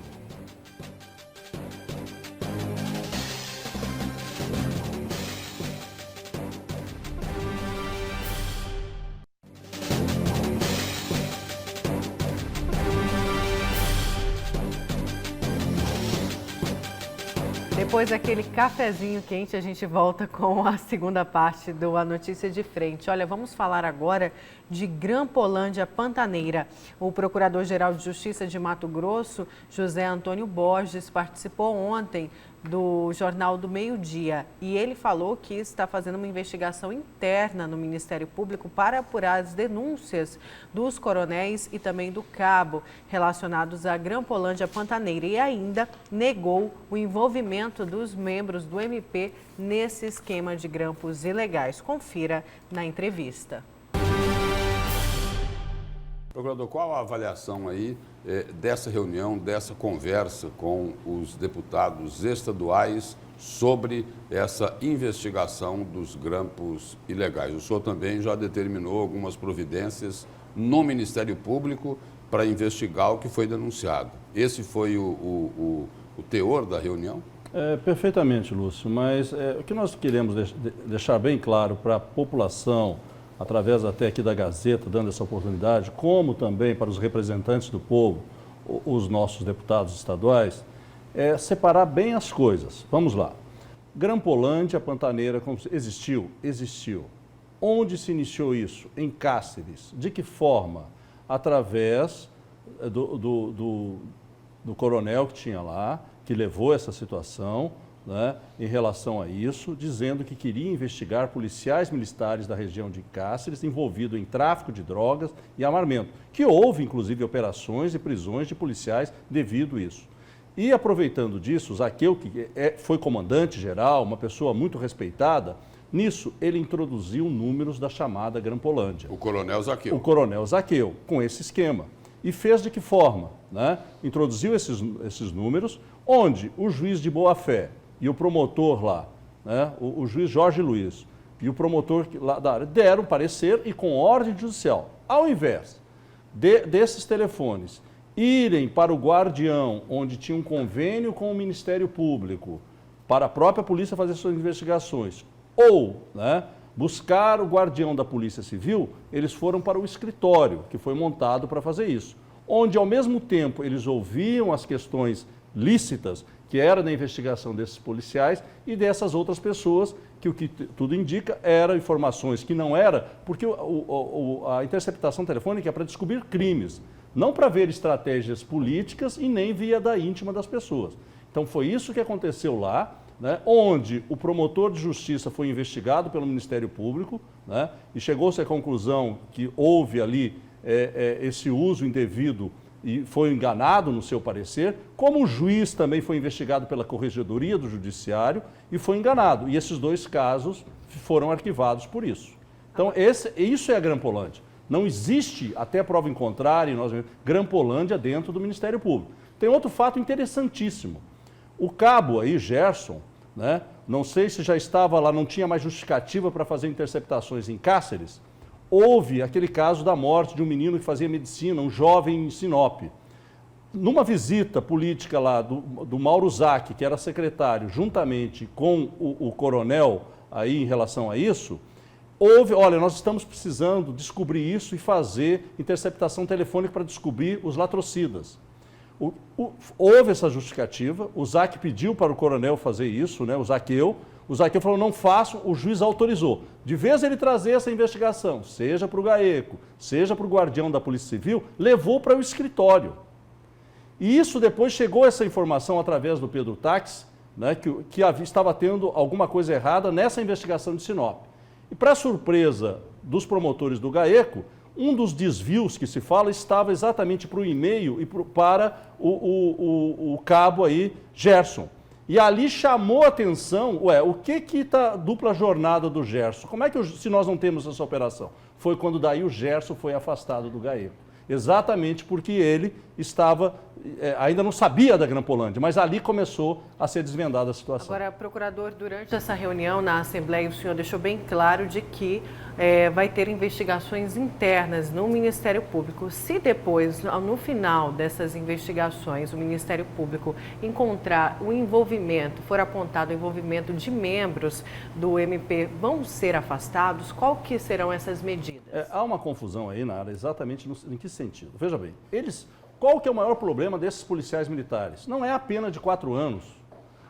Depois daquele cafezinho quente, a gente volta com a segunda parte do A Notícia de Frente. Olha, vamos falar agora de Grampolândia Pantaneira. O Procurador-Geral de Justiça de Mato Grosso, José Antônio Borges, participou ontem do Jornal do Meio-Dia e ele falou que está fazendo uma investigação interna no Ministério Público para apurar as denúncias dos coronéis e também do cabo relacionados à Grampolândia Pantaneira e ainda negou o envolvimento dos membros do MP nesse esquema de grampos ilegais. Confira na entrevista. Procurador, qual a avaliação aí dessa reunião, dessa conversa com os deputados estaduais sobre essa investigação dos grampos ilegais? O senhor também já determinou algumas providências no Ministério Público para investigar o que foi denunciado. Esse foi o teor da reunião? Perfeitamente, Lúcio, mas o que nós queremos deixar bem claro para a população, através até aqui da Gazeta, dando essa oportunidade, como também para os representantes do povo, os nossos deputados estaduais, é separar bem as coisas. Vamos lá. Grampolândia Pantaneira existiu? Existiu. Onde se iniciou isso? Em Cáceres. De que forma? Através do coronel que tinha lá, que levou essa situação, né, em relação a isso, dizendo que queria investigar policiais militares da região de Cáceres envolvidos em tráfico de drogas e armamento, que houve, inclusive, operações e prisões de policiais devido a isso. E aproveitando disso, Zaqueu, que foi comandante-geral, uma pessoa muito respeitada, nisso ele introduziu números da chamada Grampolândia. O coronel Zaqueu. O coronel Zaqueu, com esse esquema. E fez de que forma? Né? Introduziu esses números, onde o juiz de boa-fé e o promotor lá, né, o juiz Jorge Luiz e o promotor lá da área deram parecer e com ordem judicial. Ao invés desses telefones irem para o guardião, onde tinha um convênio com o Ministério Público, para a própria polícia fazer suas investigações, ou, né, buscar o guardião da Polícia Civil, eles foram para o escritório, que foi montado para fazer isso, onde ao mesmo tempo eles ouviam as questões lícitas, que era da investigação desses policiais e dessas outras pessoas, que o que tudo indica eram informações que não era, porque a interceptação telefônica é para descobrir crimes, não para ver estratégias políticas e nem via da íntima das pessoas. Então foi isso que aconteceu lá, né, onde o promotor de justiça foi investigado pelo Ministério Público, né, e chegou-se à conclusão que houve ali esse uso indevido e foi enganado no seu parecer, como o juiz também foi investigado pela Corregedoria do Judiciário e foi enganado. E esses dois casos foram arquivados por isso. Então, isso é a Grampolândia. Não existe, até prova em contrário, Grampolândia dentro do Ministério Público. Tem outro fato interessantíssimo. O cabo aí, Gerson, né, não sei se já estava lá, não tinha mais justificativa para fazer interceptações em Cáceres. Houve aquele caso da morte de um menino que fazia medicina, um jovem em Sinop. Numa visita política lá do Mauro Zac, que era secretário, juntamente com o coronel aí em relação a isso, olha, nós estamos precisando descobrir isso e fazer interceptação telefônica para descobrir os latrocidas. Houve essa justificativa, o Zac pediu para o coronel fazer isso, né, o Zaqueu falou, não faço, o juiz autorizou. De vez ele trazer essa investigação, seja para o GAECO, seja para o guardião da Polícia Civil, levou para o escritório. E isso depois chegou essa informação através do Pedro Táxi, né, que estava tendo alguma coisa errada nessa investigação de Sinop. E para surpresa dos promotores do GAECO, um dos desvios que se fala estava exatamente para o e-mail e para o cabo aí, Gerson. E ali chamou a atenção, o que está a dupla jornada do Gerson? Como é que, se nós não temos essa operação? Foi quando daí o Gerson foi afastado do GAECO. Exatamente porque ele estava, ainda não sabia da Grampolândia, mas ali começou a ser desvendada a situação. Agora, procurador, durante essa reunião na Assembleia, o senhor deixou bem claro de que vai ter investigações internas no Ministério Público. Se depois, no final dessas investigações, o Ministério Público encontrar o envolvimento, for apontado o envolvimento de membros do MP, vão ser afastados? Qual que serão essas medidas? Há uma confusão aí, Nara, exatamente em que sentido? Veja bem, qual que é o maior problema desses policiais militares? Não é a pena de 4 anos.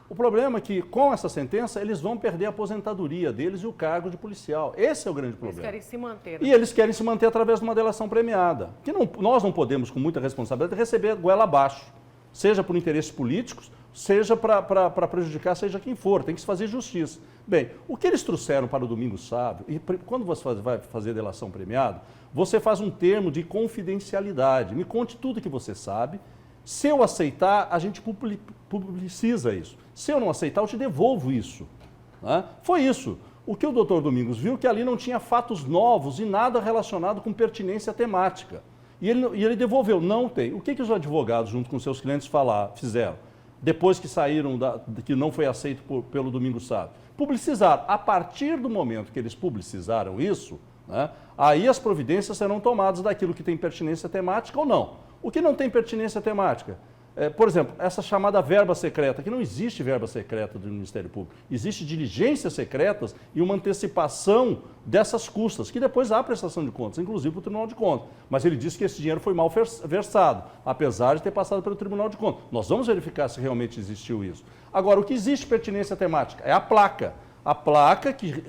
O problema é que, com essa sentença, eles vão perder a aposentadoria deles e o cargo de policial. Esse é o grande problema. Eles querem se manter. E eles querem se manter através de uma delação premiada. Que nós não podemos, com muita responsabilidade, receber goela abaixo. Seja por interesses políticos, seja para prejudicar, seja quem for. Tem que se fazer justiça. Bem, o que eles trouxeram para o Domingo Sávio, e quando você vai fazer delação premiada, você faz um termo de confidencialidade. Me conte tudo que você sabe. Se eu aceitar, a gente publiciza isso. Se eu não aceitar, eu te devolvo isso. Né? Foi isso. O que o doutor Domingos viu que ali não tinha fatos novos e nada relacionado com pertinência temática. E ele devolveu. Não tem. O que os advogados, junto com seus clientes, fizeram? Depois que saíram, que não foi aceito pelo Domingo Sávio? Publicizaram. A partir do momento que eles publicizaram isso, né, aí as providências serão tomadas daquilo que tem pertinência temática ou não. O que não tem pertinência temática? Por exemplo, essa chamada verba secreta, que não existe verba secreta do Ministério Público. Existe diligências secretas e uma antecipação dessas custas, que depois há prestação de contas, inclusive para o Tribunal de Contas. Mas ele disse que esse dinheiro foi mal versado, apesar de ter passado pelo Tribunal de Contas. Nós vamos verificar se realmente existiu isso. Agora, o que existe pertinência temática é a placa. a placa que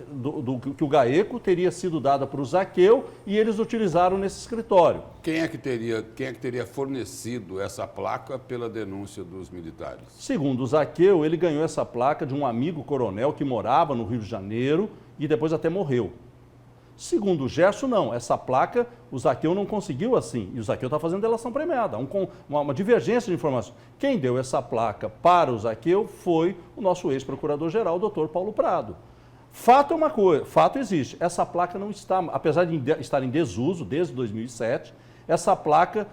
o GAECO teria sido dada para o Zaqueu e eles utilizaram nesse escritório. Quem é que teria fornecido essa placa pela denúncia dos militares? Segundo o Zaqueu, ele ganhou essa placa de um amigo coronel que morava no Rio de Janeiro e depois até morreu. Segundo o Gerson, não. Essa placa o Zaqueu não conseguiu assim. E o Zaqueu está fazendo delação premiada, uma divergência de informação. Quem deu essa placa para o Zaqueu foi o nosso ex-procurador-geral, o doutor Paulo Prado. Fato é uma coisa, fato existe. Essa placa não está, apesar de estar em desuso desde 2007, essa placa,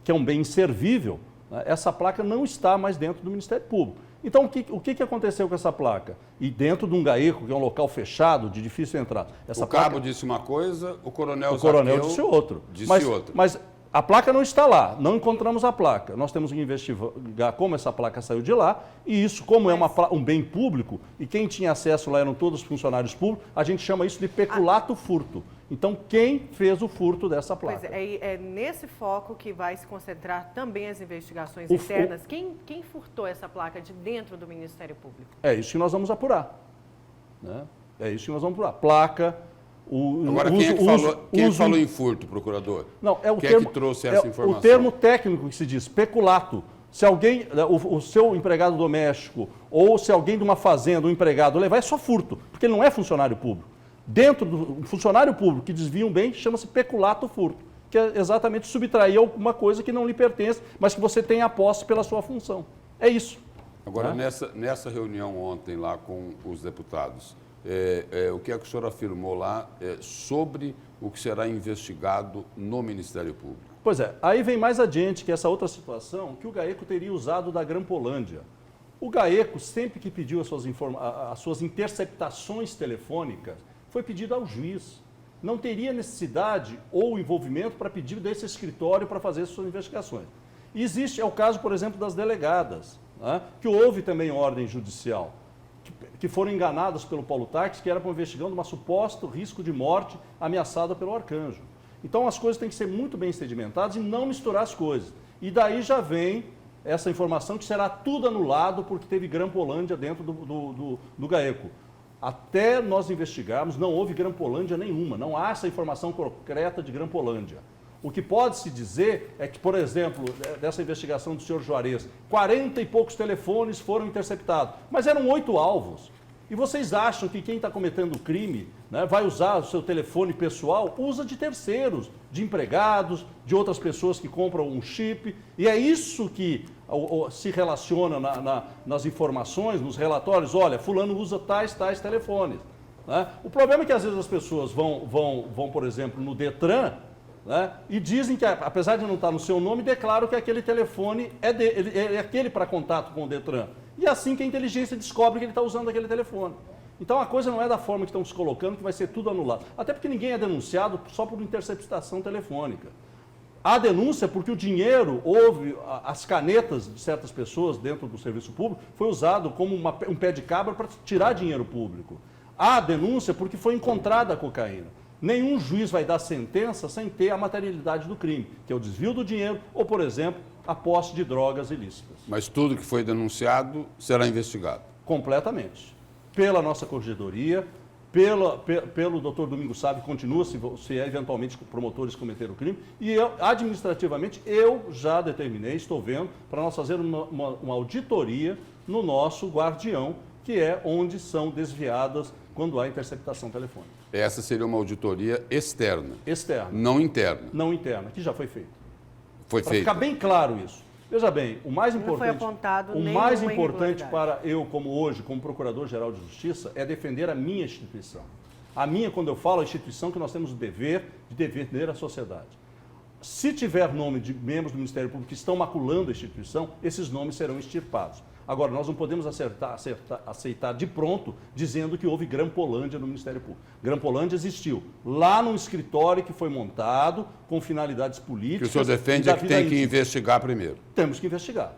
que é um bem inservível, né, essa placa não está mais dentro do Ministério Público. Então, o que aconteceu com essa placa? E dentro de um GAECO, que é um local fechado, de difícil entrada. O cabo disse uma coisa, o coronel disse outra. outra. Mas a placa não está lá, não encontramos a placa. Nós temos que investigar como essa placa saiu de lá, e isso, como é um bem público, e quem tinha acesso lá eram todos funcionários públicos, a gente chama isso de peculato furto. Então, quem fez o furto dessa placa? Pois é nesse foco que vai se concentrar também as investigações internas. Quem furtou essa placa de dentro do Ministério Público? É isso que nós vamos apurar. Né? É isso que nós vamos apurar. Placa... Agora, quem é que falou em furto, procurador? Não, é o quem termo, é que trouxe essa informação? O termo técnico que se diz, peculato. Se alguém, o seu empregado doméstico, ou se alguém de uma fazenda, um empregado, levar, é só furto, porque ele não é funcionário público. Dentro do funcionário público que desvia um bem, chama-se peculato furto, que é exatamente subtrair alguma coisa que não lhe pertence, mas que você tem a posse pela sua função. É isso. Agora, nessa reunião ontem lá com os deputados, o que é que o senhor afirmou lá sobre o que será investigado no Ministério Público? Pois é, aí vem mais adiante que essa outra situação que o GAECO teria usado da Grampolândia. O GAECO, sempre que pediu as suas interceptações telefônicas, foi pedido ao juiz. Não teria necessidade ou envolvimento para pedir desse escritório para fazer suas investigações. E existe, é o caso, por exemplo, das delegadas, né, que houve também ordem judicial, que foram enganadas pelo Paulo Taques, que era para investigando uma suposto risco de morte ameaçada pelo Arcanjo. Então as coisas têm que ser muito bem sedimentadas e não misturar as coisas. E daí já vem essa informação que será tudo anulado porque teve Grampolândia dentro do GAECO. Até nós investigarmos, não houve Grampolândia nenhuma, não há essa informação concreta de Grampolândia. O que pode-se dizer é que, por exemplo, dessa investigação do senhor Juarez, 40 e poucos telefones foram interceptados, mas eram 8 alvos. E vocês acham que quem está cometendo o crime, né, vai usar o seu telefone pessoal? Usa de terceiros, de empregados, de outras pessoas que compram um chip. E é isso que se relaciona nas informações, nos relatórios. Olha, fulano usa tais telefones. Né? O problema é que às vezes as pessoas vão, por exemplo, no Detran, né, e dizem que, apesar de não estar no seu nome, declaram que aquele telefone é aquele para contato com o Detran. E é assim que a inteligência descobre que ele está usando aquele telefone. Então a coisa não é da forma que estão se colocando, que vai ser tudo anulado. Até porque ninguém é denunciado só por interceptação telefônica. Há denúncia porque o dinheiro, as canetas de certas pessoas dentro do serviço público, foi usado como um pé de cabra para tirar dinheiro público. Há denúncia porque foi encontrada a cocaína. Nenhum juiz vai dar sentença sem ter a materialidade do crime, que é o desvio do dinheiro ou, por exemplo, a posse de drogas ilícitas. Mas tudo que foi denunciado será investigado? Completamente. Pela nossa corregedoria, pelo doutor Domingos Sá, que continua, se eventualmente promotores cometeram o crime, e administrativamente, eu já determinei, estou vendo, para nós fazer uma auditoria no nosso guardião, que é onde são desviadas quando há interceptação telefônica. Essa seria uma auditoria externa? Externa. Não interna? Não interna, que já foi feita. Foi feita. Para ficar bem claro isso. Veja bem, o mais importante, não foi apontado para eu, como Procurador-Geral de Justiça, é defender a minha instituição. A minha, quando eu falo, a instituição que nós temos o dever de defender a sociedade. Se tiver nome de membros do Ministério Público que estão maculando a instituição, esses nomes serão extirpados. Agora, nós não podemos aceitar de pronto dizendo que houve Grampolândia no Ministério Público. Grampolândia existiu lá num escritório que foi montado com finalidades políticas. O que o senhor defende é que tem que investigar primeiro. Temos que investigar.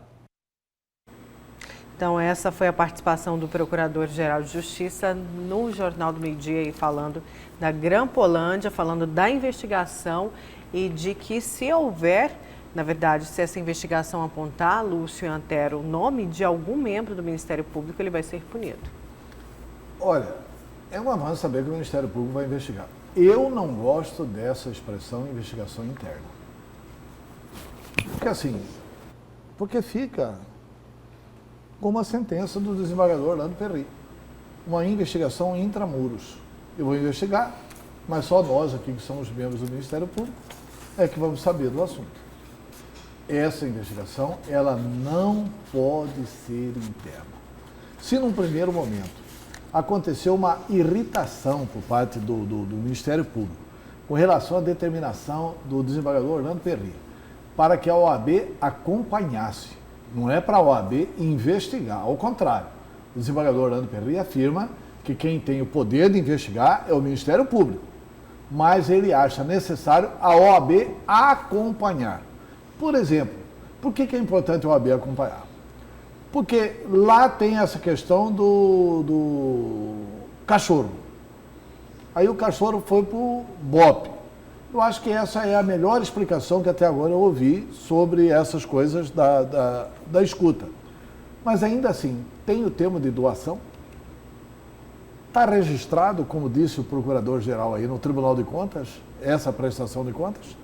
Então, essa foi a participação do Procurador-Geral de Justiça no Jornal do Meio-Dia, aí, falando da Grampolândia, falando da investigação e de que, se houver, na verdade, se essa investigação apontar, Lúcio Antero, o nome de algum membro do Ministério Público, ele vai ser punido. Olha, é um avanço saber que o Ministério Público vai investigar. Eu não gosto dessa expressão investigação interna. Porque fica como a sentença do desembargador Orlando Perry. Uma investigação intramuros. Eu vou investigar, mas só nós aqui que somos membros do Ministério Público é que vamos saber do assunto. Essa investigação, ela não pode ser interna. Se num primeiro momento aconteceu uma irritação por parte do Ministério Público com relação à determinação do desembargador Orlando Perry para que a OAB acompanhasse, não é para a OAB investigar, ao contrário. O desembargador Orlando Perry afirma que quem tem o poder de investigar é o Ministério Público, mas ele acha necessário a OAB acompanhar. Por exemplo, por que é importante a OAB acompanhar? Porque lá tem essa questão do cachorro. Aí o cachorro foi para o BOPE. Eu acho que essa é a melhor explicação que até agora eu ouvi sobre essas coisas da escuta. Mas ainda assim, tem o termo de doação? Está registrado, como disse o procurador-geral aí, no Tribunal de Contas, essa prestação de contas?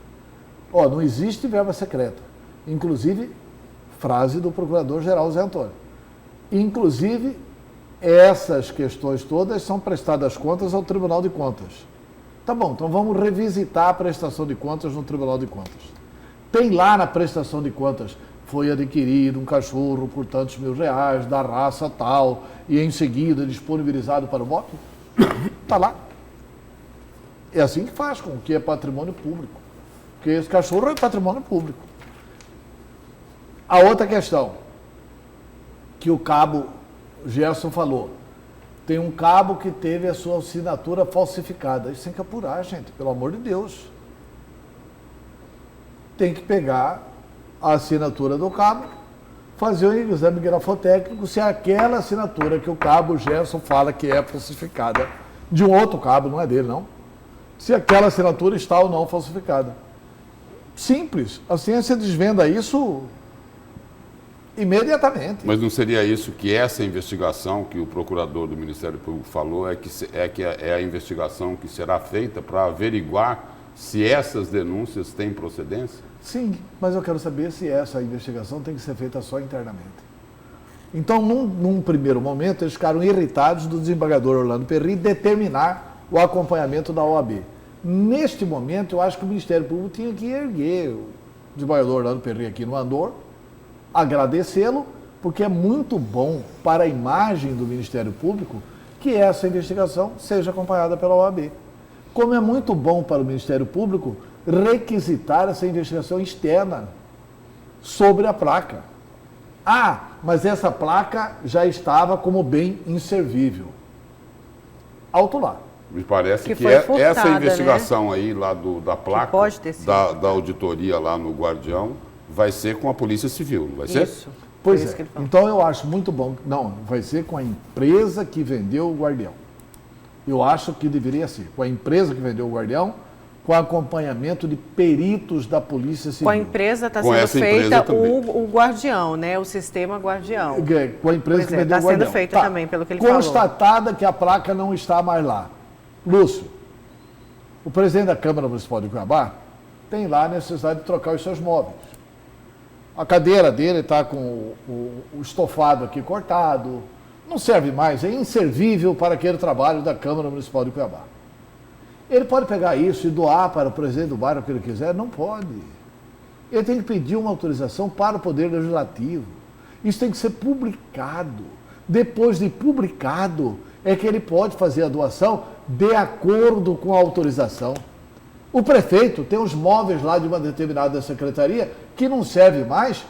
Não existe verba secreta. Inclusive, frase do procurador-geral Zé Antônio. Inclusive, essas questões todas são prestadas contas ao Tribunal de Contas. Tá bom, então vamos revisitar a prestação de contas no Tribunal de Contas. Tem lá na prestação de contas, foi adquirido um cachorro por tantos R$1.000, da raça tal, e em seguida disponibilizado para o BOP? Está lá. É assim que faz com o que é patrimônio público. Porque esse cachorro é patrimônio público. A outra questão, que o cabo Gerson falou, tem um cabo que teve a sua assinatura falsificada. Isso tem que apurar, gente, pelo amor de Deus. Tem que pegar a assinatura do cabo, fazer um exame grafotécnico, se aquela assinatura que o cabo Gerson fala que é falsificada, de um outro cabo, não é dele, não, se aquela assinatura está ou não falsificada. Simples. A ciência desvenda isso imediatamente. Mas não seria isso que essa investigação que o procurador do Ministério Público falou é a investigação que será feita para averiguar se essas denúncias têm procedência? Sim, mas eu quero saber se essa investigação tem que ser feita só internamente. Então, num primeiro momento, eles ficaram irritados do desembargador Orlando Perry determinar o acompanhamento da OAB. Neste momento, eu acho que o Ministério Público tinha que erguer o desembargador Orlando Perry aqui no andor, agradecê-lo, porque é muito bom para a imagem do Ministério Público que essa investigação seja acompanhada pela OAB. Como é muito bom para o Ministério Público requisitar essa investigação externa sobre a placa. Mas essa placa já estava como bem inservível. Auto lá. Me parece que furtada, essa investigação, né, aí lá da placa, pode ter sido. da auditoria lá no Guardião, vai ser com a Polícia Civil, não vai ser? Isso. Pois Foi isso é. que ele falou. Então eu acho muito bom. Não, vai ser com a empresa que vendeu o Guardião. Eu acho que deveria ser com a empresa que vendeu o Guardião, com acompanhamento de peritos da Polícia Civil. Com a empresa está Com sendo essa empresa feita também. o Guardião, né? O sistema Guardião. Com a empresa Pois que é, vendeu tá o Guardião. sendo feita também, pelo que ele falou. Constatada que a placa não está mais lá. Lúcio, o presidente da Câmara Municipal de Cuiabá tem lá a necessidade de trocar os seus móveis. A cadeira dele está com o estofado aqui cortado, não serve mais, é inservível para aquele trabalho da Câmara Municipal de Cuiabá. Ele pode pegar isso e doar para o presidente do bairro o que ele quiser? Não pode. Ele tem que pedir uma autorização para o Poder Legislativo. Isso tem que ser publicado. Depois de publicado, é que ele pode fazer a doação de acordo com a autorização. O prefeito tem os móveis lá de uma determinada secretaria que não serve mais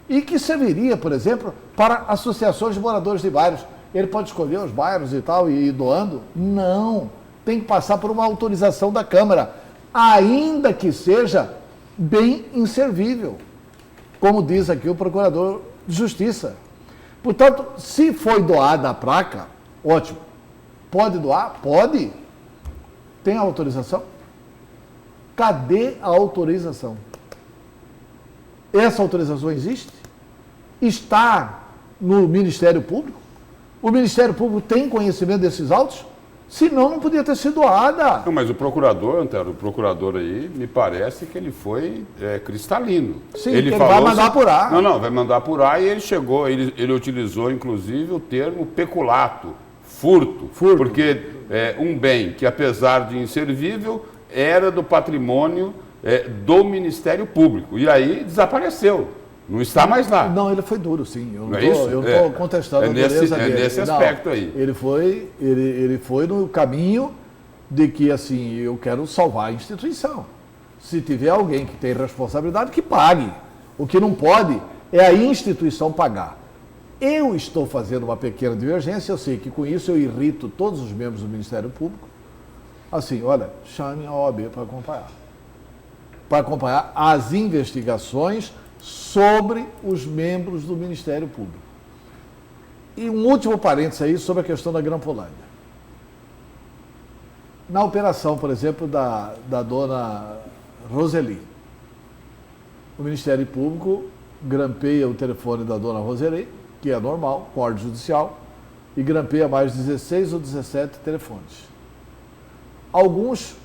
e que serviria, por exemplo, para associações de moradores de bairros. Ele pode escolher os bairros e tal e ir doando? Não. Tem que passar por uma autorização da Câmara, ainda que seja bem inservível, como diz aqui o Procurador de Justiça. Portanto, se foi doada a placa, ótimo. Pode doar? Pode. Tem autorização? Cadê a autorização? Essa autorização existe? Está no Ministério Público? O Ministério Público tem conhecimento desses autos? Senão, não podia ter sido doada. Não, mas o procurador, Antero, o procurador aí, me parece que ele foi cristalino. Sim, ele vai mandar apurar. Não, vai mandar apurar, e ele chegou, ele utilizou inclusive o termo peculato, furto. Porque um bem que, apesar de inservível, era do patrimônio do Ministério Público. E aí desapareceu. Não está mais lá. Não, ele foi duro, sim. Eu não estou contestando a dureza dele. É nesse aspecto aí. Ele foi no caminho de que, assim, eu quero salvar a instituição. Se tiver alguém que tem responsabilidade, que pague. O que não pode é a instituição pagar. Eu estou fazendo uma pequena divergência, eu sei que com isso eu irrito todos os membros do Ministério Público. Assim, olha, chame a OAB para acompanhar. Para acompanhar as investigações sobre os membros do Ministério Público. E um último parênteses aí sobre a questão da Grampolândia. Na operação, por exemplo, da dona Roseli, o Ministério Público grampeia o telefone da dona Roseli, que é normal, com ordem judicial, e grampeia mais 16 ou 17 telefones. Alguns,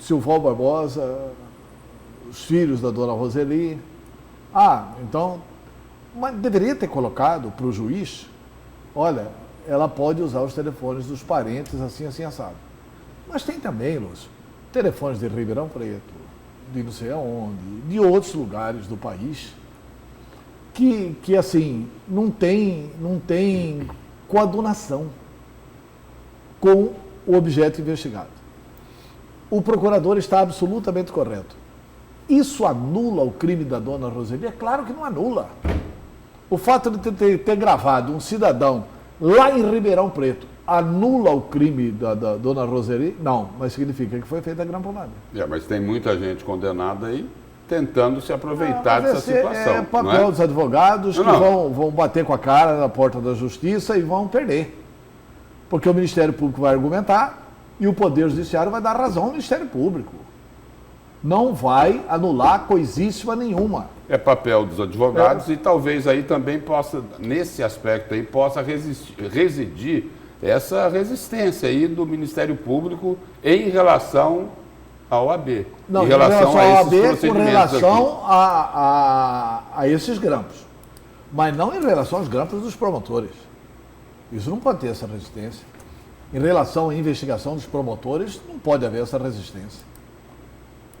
Silval Barbosa, os filhos da dona Roseli. Então, mas deveria ter colocado para o juiz, olha, ela pode usar os telefones dos parentes assim, assado. Mas tem também, Lúcio, telefones de Ribeirão Preto, de não sei aonde, de outros lugares do país, que assim, não tem coadunação com o objeto investigado. O procurador está absolutamente correto. Isso anula o crime da dona Roseli? É claro que não anula. O fato de ter gravado um cidadão lá em Ribeirão Preto anula o crime da dona Roseli? Não, mas significa que foi feita a Grampolândia. Mas tem muita gente condenada aí tentando se aproveitar dessa situação. É papel dos advogados que vão bater com a cara na porta da justiça e vão perder. Porque o Ministério Público vai argumentar e o Poder Judiciário vai dar razão ao Ministério Público. Não vai anular coisíssima nenhuma. É papel dos advogados e talvez aí também possa, nesse aspecto aí, possa residir essa resistência aí do Ministério Público em relação à OAB. Não, em relação à OAB com relação a esses grampos. Mas não em relação aos grampos dos promotores. Isso não pode ter essa resistência. Em relação à investigação dos promotores, não pode haver essa resistência.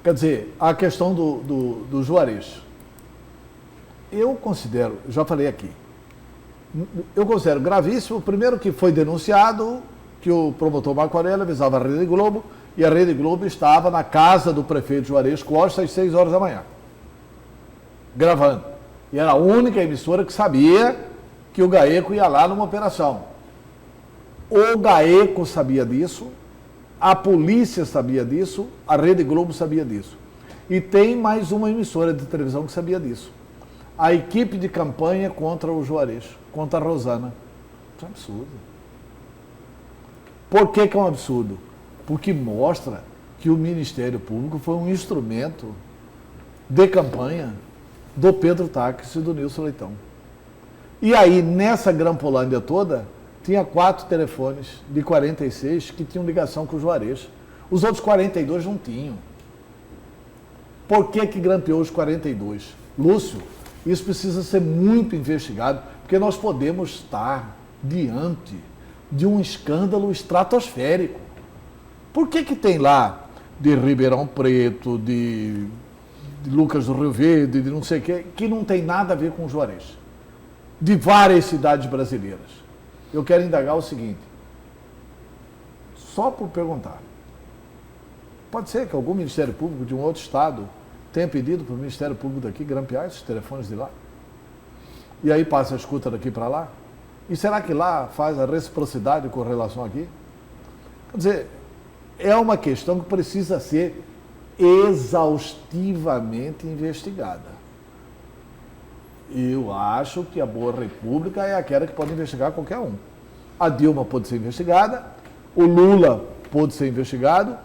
Quer dizer, a questão do Juarez. Eu considero, já falei aqui, eu considero gravíssimo, primeiro que foi denunciado que o promotor Marco Aurélio avisava a Rede Globo e a Rede Globo estava na casa do prefeito Juarez Costa às 6 horas da manhã, gravando. E era a única emissora que sabia que o GAECO ia lá numa operação. O GAECO sabia disso, a polícia sabia disso, a Rede Globo sabia disso. E tem mais uma emissora de televisão que sabia disso. A equipe de campanha contra o Juarez, contra a Rosana. Isso é um absurdo. Por que é um absurdo? Porque mostra que o Ministério Público foi um instrumento de campanha do Pedro Táxi e do Nilson Leitão. E aí, nessa Grampolândia toda, tinha 4 telefones de 46 que tinham ligação com o Juarez. Os outros 42 não tinham. Por que grampeou os 42? Lúcio, isso precisa ser muito investigado, porque nós podemos estar diante de um escândalo estratosférico. Por que tem lá de Ribeirão Preto, de Lucas do Rio Verde, de não sei o quê, que não tem nada a ver com o Juarez? De várias cidades brasileiras. Eu quero indagar o seguinte, só por perguntar, pode ser que algum Ministério Público de um outro estado tenha pedido para o Ministério Público daqui grampear esses telefones de lá? E aí passa a escuta daqui para lá? E será que lá faz a reciprocidade com relação aqui? Quer dizer, é uma questão que precisa ser exaustivamente investigada. Eu acho que a boa república é aquela que pode investigar qualquer um. A Dilma pode ser investigada, o Lula pode ser investigado,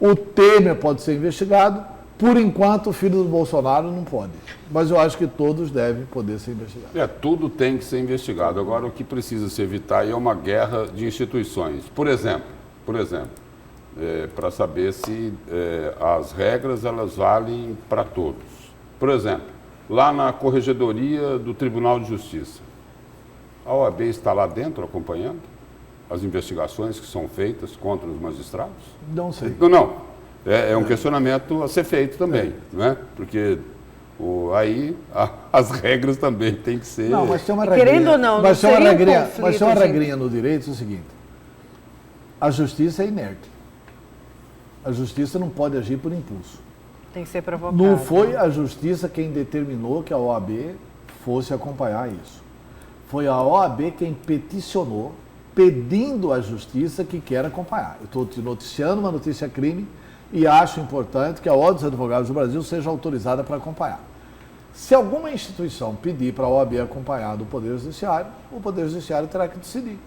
o Temer pode ser investigado, Por enquanto, o filho do Bolsonaro não pode. Mas eu acho que todos devem poder ser investigados. Tudo tem que ser investigado. Agora, o que precisa se evitar é uma guerra de instituições. Por exemplo, para saber se as regras elas valem para todos. Por exemplo, lá na Corregedoria do Tribunal de Justiça, a OAB está lá dentro acompanhando as investigações que são feitas contra os magistrados? Não sei. Não. É um questionamento a ser feito também, não é? Porque aí as regras também têm que ser... Não, mas tem uma regrinha. Querendo ou não, mas não tem uma seria regrinha, conflito, mas tem uma gente. regrinha no direito, é o seguinte. A justiça é inerte. A justiça não pode agir por impulso. Tem que ser provocado. Não foi a justiça quem determinou que a OAB fosse acompanhar isso. Foi a OAB quem peticionou, pedindo à justiça que quer acompanhar. Eu estou te noticiando uma notícia crime e acho importante que a Ordem dos Advogados do Brasil seja autorizada para acompanhar. Se alguma instituição pedir para a OAB acompanhar do Poder Judiciário, o Poder Judiciário terá que decidir.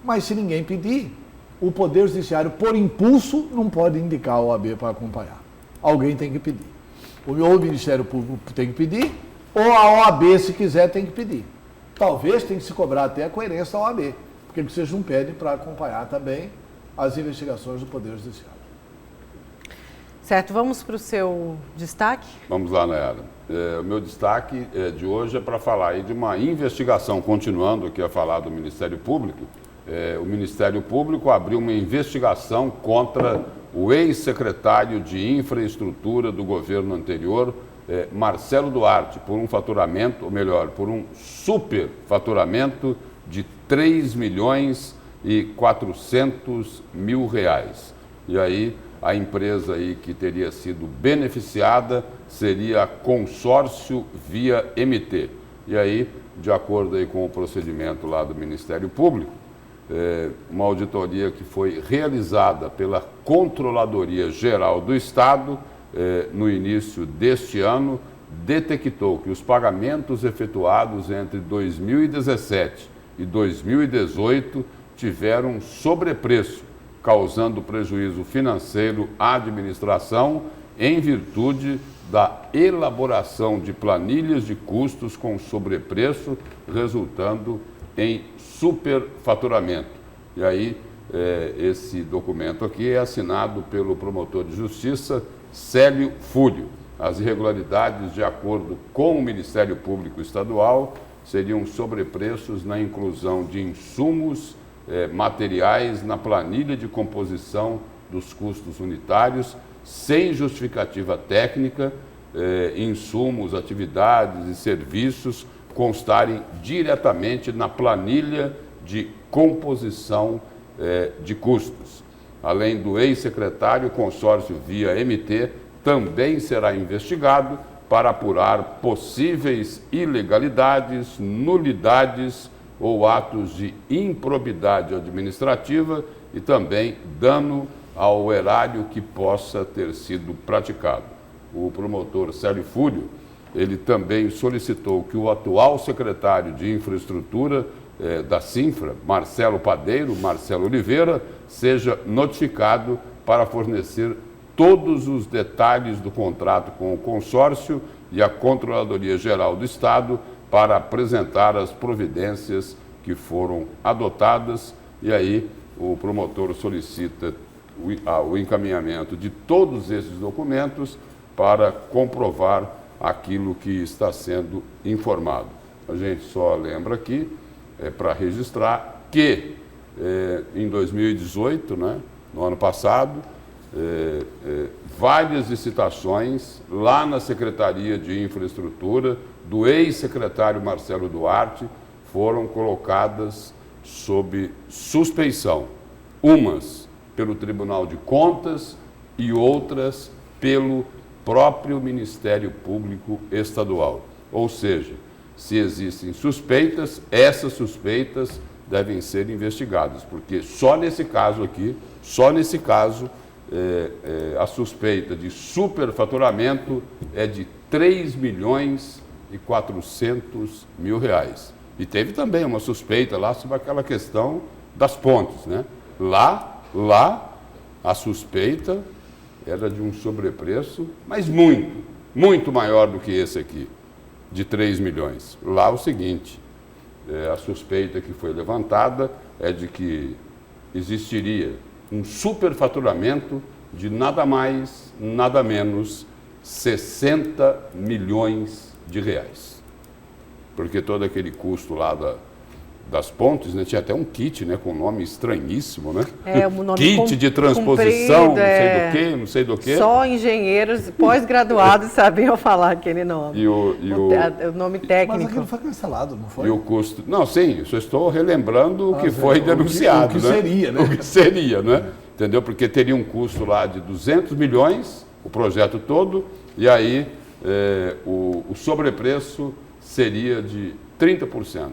Mas se ninguém pedir, o Poder Judiciário, por impulso, não pode indicar a OAB para acompanhar. Alguém tem que pedir. Ou o Ministério Público tem que pedir, ou a OAB, se quiser, tem que pedir. Talvez tenha que se cobrar até a coerência da OAB, porque vocês não pedem para acompanhar também as investigações do Poder Judiciário. Certo, vamos para o seu destaque? Vamos lá, Nayara. O meu destaque de hoje é para falar aí de uma investigação, continuando aqui a falar do Ministério Público. O Ministério Público abriu uma investigação contra o ex-secretário de Infraestrutura do governo anterior, Marcelo Duarte, por um faturamento, ou melhor, por um superfaturamento de 3.400.000 reais. E aí, a empresa aí que teria sido beneficiada seria a Consórcio Via MT. E aí, de acordo aí com o procedimento lá do Ministério Público, uma auditoria que foi realizada pela Controladoria Geral do Estado no início deste ano, detectou que os pagamentos efetuados entre 2017 e 2018 tiveram sobrepreço, causando prejuízo financeiro à administração em virtude da elaboração de planilhas de custos com sobrepreço, resultando em superfaturamento. E aí, esse documento aqui é assinado pelo promotor de justiça, Célio Fúlio. As irregularidades, de acordo com o Ministério Público Estadual, seriam sobrepreços na inclusão de insumos materiais na planilha de composição dos custos unitários, sem justificativa técnica, insumos, atividades e serviços constarem diretamente na planilha de composição de custos. Além do ex-secretário, o consórcio Via MT também será investigado para apurar possíveis ilegalidades, nulidades ou atos de improbidade administrativa e também dano ao erário que possa ter sido praticado. O promotor Célio Fúlio, ele também solicitou que o atual secretário de Infraestrutura da Cinfra, Marcelo Padeiro, Marcelo Oliveira, seja notificado para fornecer todos os detalhes do contrato com o consórcio e a Controladoria Geral do Estado para apresentar as providências que foram adotadas. E aí o promotor solicita o encaminhamento de todos esses documentos para comprovar aquilo que está sendo informado. A gente só lembra aqui, para registrar, que em 2018, né, no ano passado, várias licitações lá na Secretaria de Infraestrutura do ex-secretário Marcelo Duarte foram colocadas sob suspeição. Umas pelo Tribunal de Contas e outras pelo próprio Ministério Público Estadual. Ou seja, se existem suspeitas, essas suspeitas devem ser investigadas, porque só nesse caso aqui, a suspeita de superfaturamento é de 3.400.000 reais. E teve também uma suspeita lá sobre aquela questão das pontes, né? Lá a suspeita era de um sobrepreço, mas muito, muito maior do que esse aqui, de 3 milhões. Lá o seguinte, a suspeita que foi levantada é de que existiria um superfaturamento de nada mais, nada menos 60 milhões de reais. Porque todo aquele custo lá das pontes, né, tinha até um kit, né, com nome estranhíssimo, né? O nome kit de transposição, comprido, não sei do que. Só engenheiros pós-graduados sabiam falar aquele nome. O nome técnico. Mas aquilo foi cancelado, não foi? E o custo... Não, sim, eu só estou relembrando o que foi denunciado. O que seria, né? O que seria, né? Entendeu? Porque teria um custo lá de 200 milhões, o projeto todo, e aí o sobrepreço seria de 30%,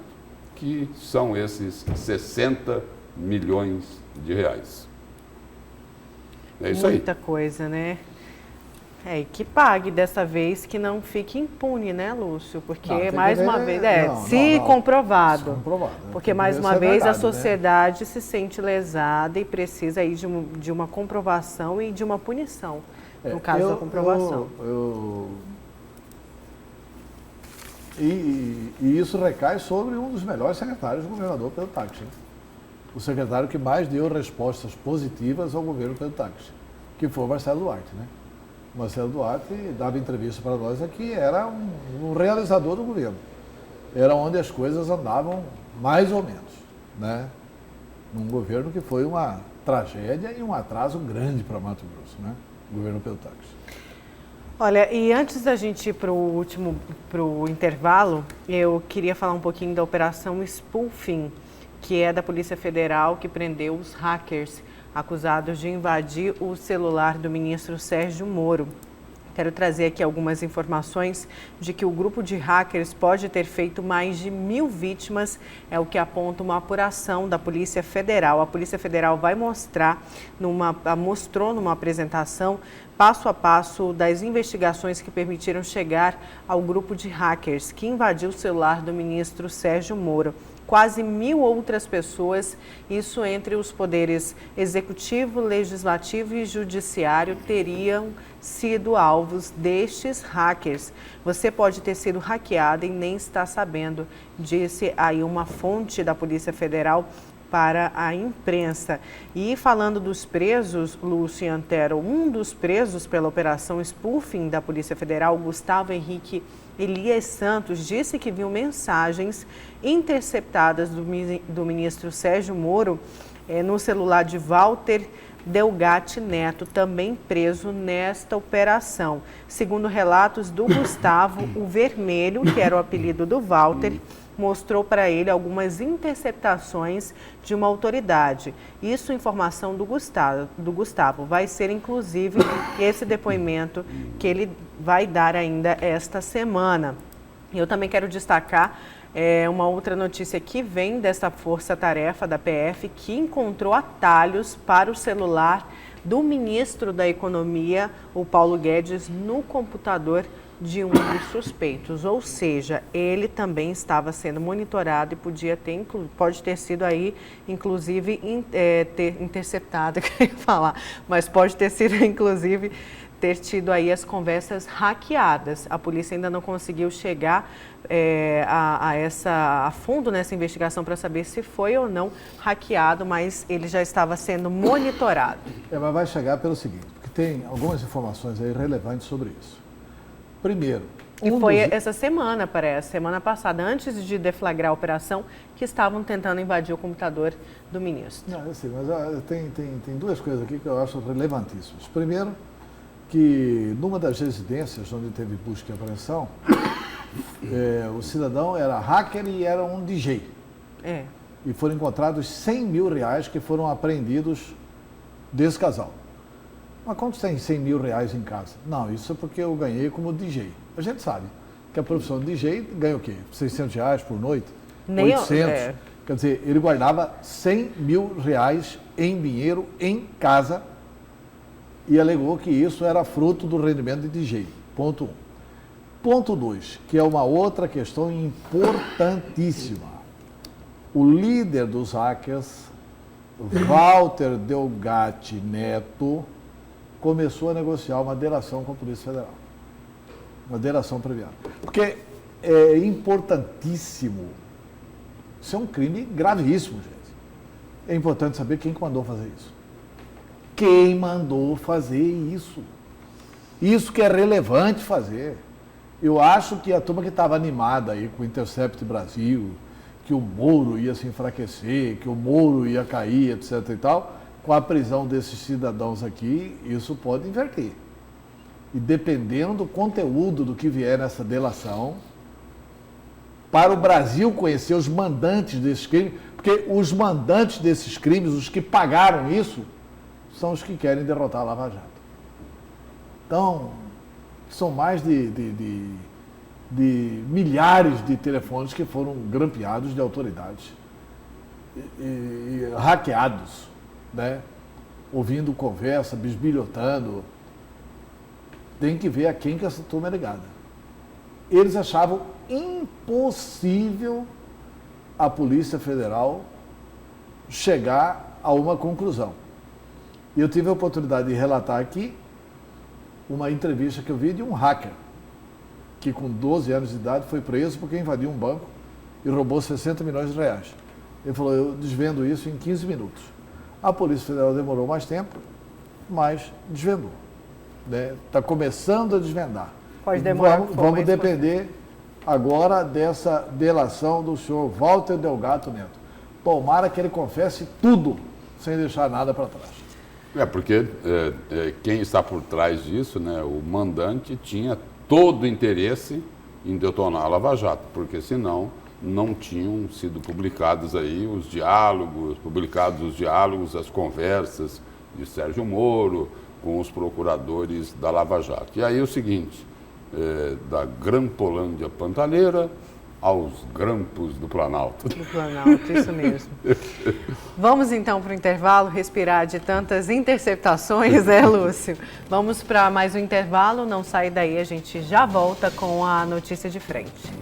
que são esses 60 milhões de reais. É isso aí. Muita coisa, né? E que pague dessa vez, que não fique impune, né, Lúcio? Porque, mais uma vez, se comprovado. Porque, mais uma vez, a sociedade se sente lesada e precisa aí de uma comprovação e de uma punição, no caso da comprovação. E isso recai sobre um dos melhores secretários do governador Pedro Táxi. O secretário que mais deu respostas positivas ao governo Pedro Táxi, que foi o Marcelo Duarte, né? O Marcelo Duarte dava entrevista para nós aqui, era um realizador do governo. Era onde as coisas andavam mais ou menos, né? Num governo que foi uma tragédia e um atraso grande para Mato Grosso, né? O governo Pedro Táxi. Olha, e antes da gente ir para o intervalo, eu queria falar um pouquinho da Operação Spoofing, que é da Polícia Federal, que prendeu os hackers acusados de invadir o celular do ministro Sérgio Moro. Quero trazer aqui algumas informações de que o grupo de hackers pode ter feito mais de 1.000 vítimas, é o que aponta uma apuração da Polícia Federal. A Polícia Federal vai mostrou numa apresentação passo a passo das investigações que permitiram chegar ao grupo de hackers que invadiu o celular do ministro Sérgio Moro. Quase 1.000 outras pessoas, isso entre os poderes executivo, legislativo e judiciário, teriam sido alvos destes hackers. Você pode ter sido hackeado e nem está sabendo, disse aí uma fonte da Polícia Federal para a imprensa. E falando dos presos, Lúcio Antero, um dos presos pela Operação Spoofing da Polícia Federal, Gustavo Henrique Elias Santos, disse que viu mensagens interceptadas do ministro Sérgio Moro no celular de Walter Delgatti Neto, também preso nesta operação. Segundo relatos do Gustavo, o Vermelho, que era o apelido do Walter, mostrou para ele algumas interceptações de uma autoridade. Isso, informação do Gustavo. Vai ser, inclusive, esse depoimento que ele vai dar ainda esta semana. Eu também quero destacar uma outra notícia que vem dessa força-tarefa da PF, que encontrou atalhos para o celular do ministro da Economia, o Paulo Guedes, no computador de um dos suspeitos, ou seja, ele também estava sendo monitorado e pode ter sido aí, inclusive, ter interceptado, que eu ia falar, mas pode ter sido, inclusive, ter tido aí as conversas hackeadas. A polícia ainda não conseguiu chegar a fundo nessa investigação para saber se foi ou não hackeado, mas ele já estava sendo monitorado. Mas vai chegar pelo seguinte, porque tem algumas informações aí relevantes sobre isso. Primeiro... E foi essa semana, parece, semana passada, antes de deflagrar a operação, que estavam tentando invadir o computador do ministro. Não, assim, mas tem duas coisas aqui que eu acho relevantíssimas. Primeiro, que numa das residências onde teve busca e apreensão, o cidadão era hacker e era um DJ. E foram encontrados 100 mil reais que foram apreendidos desse casal. Mas quanto tem 100 mil reais em casa? Não, isso é porque eu ganhei como DJ. A gente sabe que a profissão de DJ ganha o quê? 600 reais por noite? 800? Quer dizer, ele guardava 100 mil reais em dinheiro em casa e alegou que isso era fruto do rendimento de DJ. Ponto 1. Ponto 2, que é uma outra questão importantíssima. O líder dos hackers, Walter Delgatti Neto, começou a negociar uma delação com a Polícia Federal. Uma delação premiada. Porque é importantíssimo. Isso é um crime gravíssimo, gente. É importante saber quem que mandou fazer isso. Quem mandou fazer isso? Isso que é relevante fazer. Eu acho que a turma que estava animada aí com o Intercept Brasil, que o Moro ia se enfraquecer, que o Moro ia cair, etc. e tal, com a prisão desses cidadãos aqui, isso pode inverter. E dependendo do conteúdo do que vier nessa delação, para o Brasil conhecer os mandantes desses crimes, porque os mandantes desses crimes, os que pagaram isso, são os que querem derrotar a Lava Jato. Então, são mais de milhares de telefones que foram grampeados de autoridades e hackeados, né? Ouvindo conversa, bisbilhotando. Tem que ver a quem que essa turma é ligada. Eles achavam impossível a Polícia Federal chegar a uma conclusão. E eu tive a oportunidade de relatar aqui uma entrevista que eu vi de um hacker que com 12 anos de idade foi preso porque invadiu um banco e roubou 60 milhões de reais. Ele falou, eu desvendo isso em 15 minutos. A Polícia Federal demorou mais tempo, mas desvendou. Está começando a desvendar. Pode demorar. Vamos depender agora dessa delação do senhor Walter Delgato Neto. Tomara que ele confesse tudo, sem deixar nada para trás. Porque quem está por trás disso, né, o mandante tinha todo o interesse em detonar a Lava Jato, porque senão não tinham sido publicados aí os diálogos, as conversas de Sérgio Moro com os procuradores da Lava Jato. E aí o seguinte, da Grampolândia Pantaneira aos grampos do Planalto. Do Planalto, isso mesmo. Vamos então para o intervalo, respirar de tantas interceptações, Lúcio? Vamos para mais um intervalo, não sai daí, a gente já volta com a notícia de frente.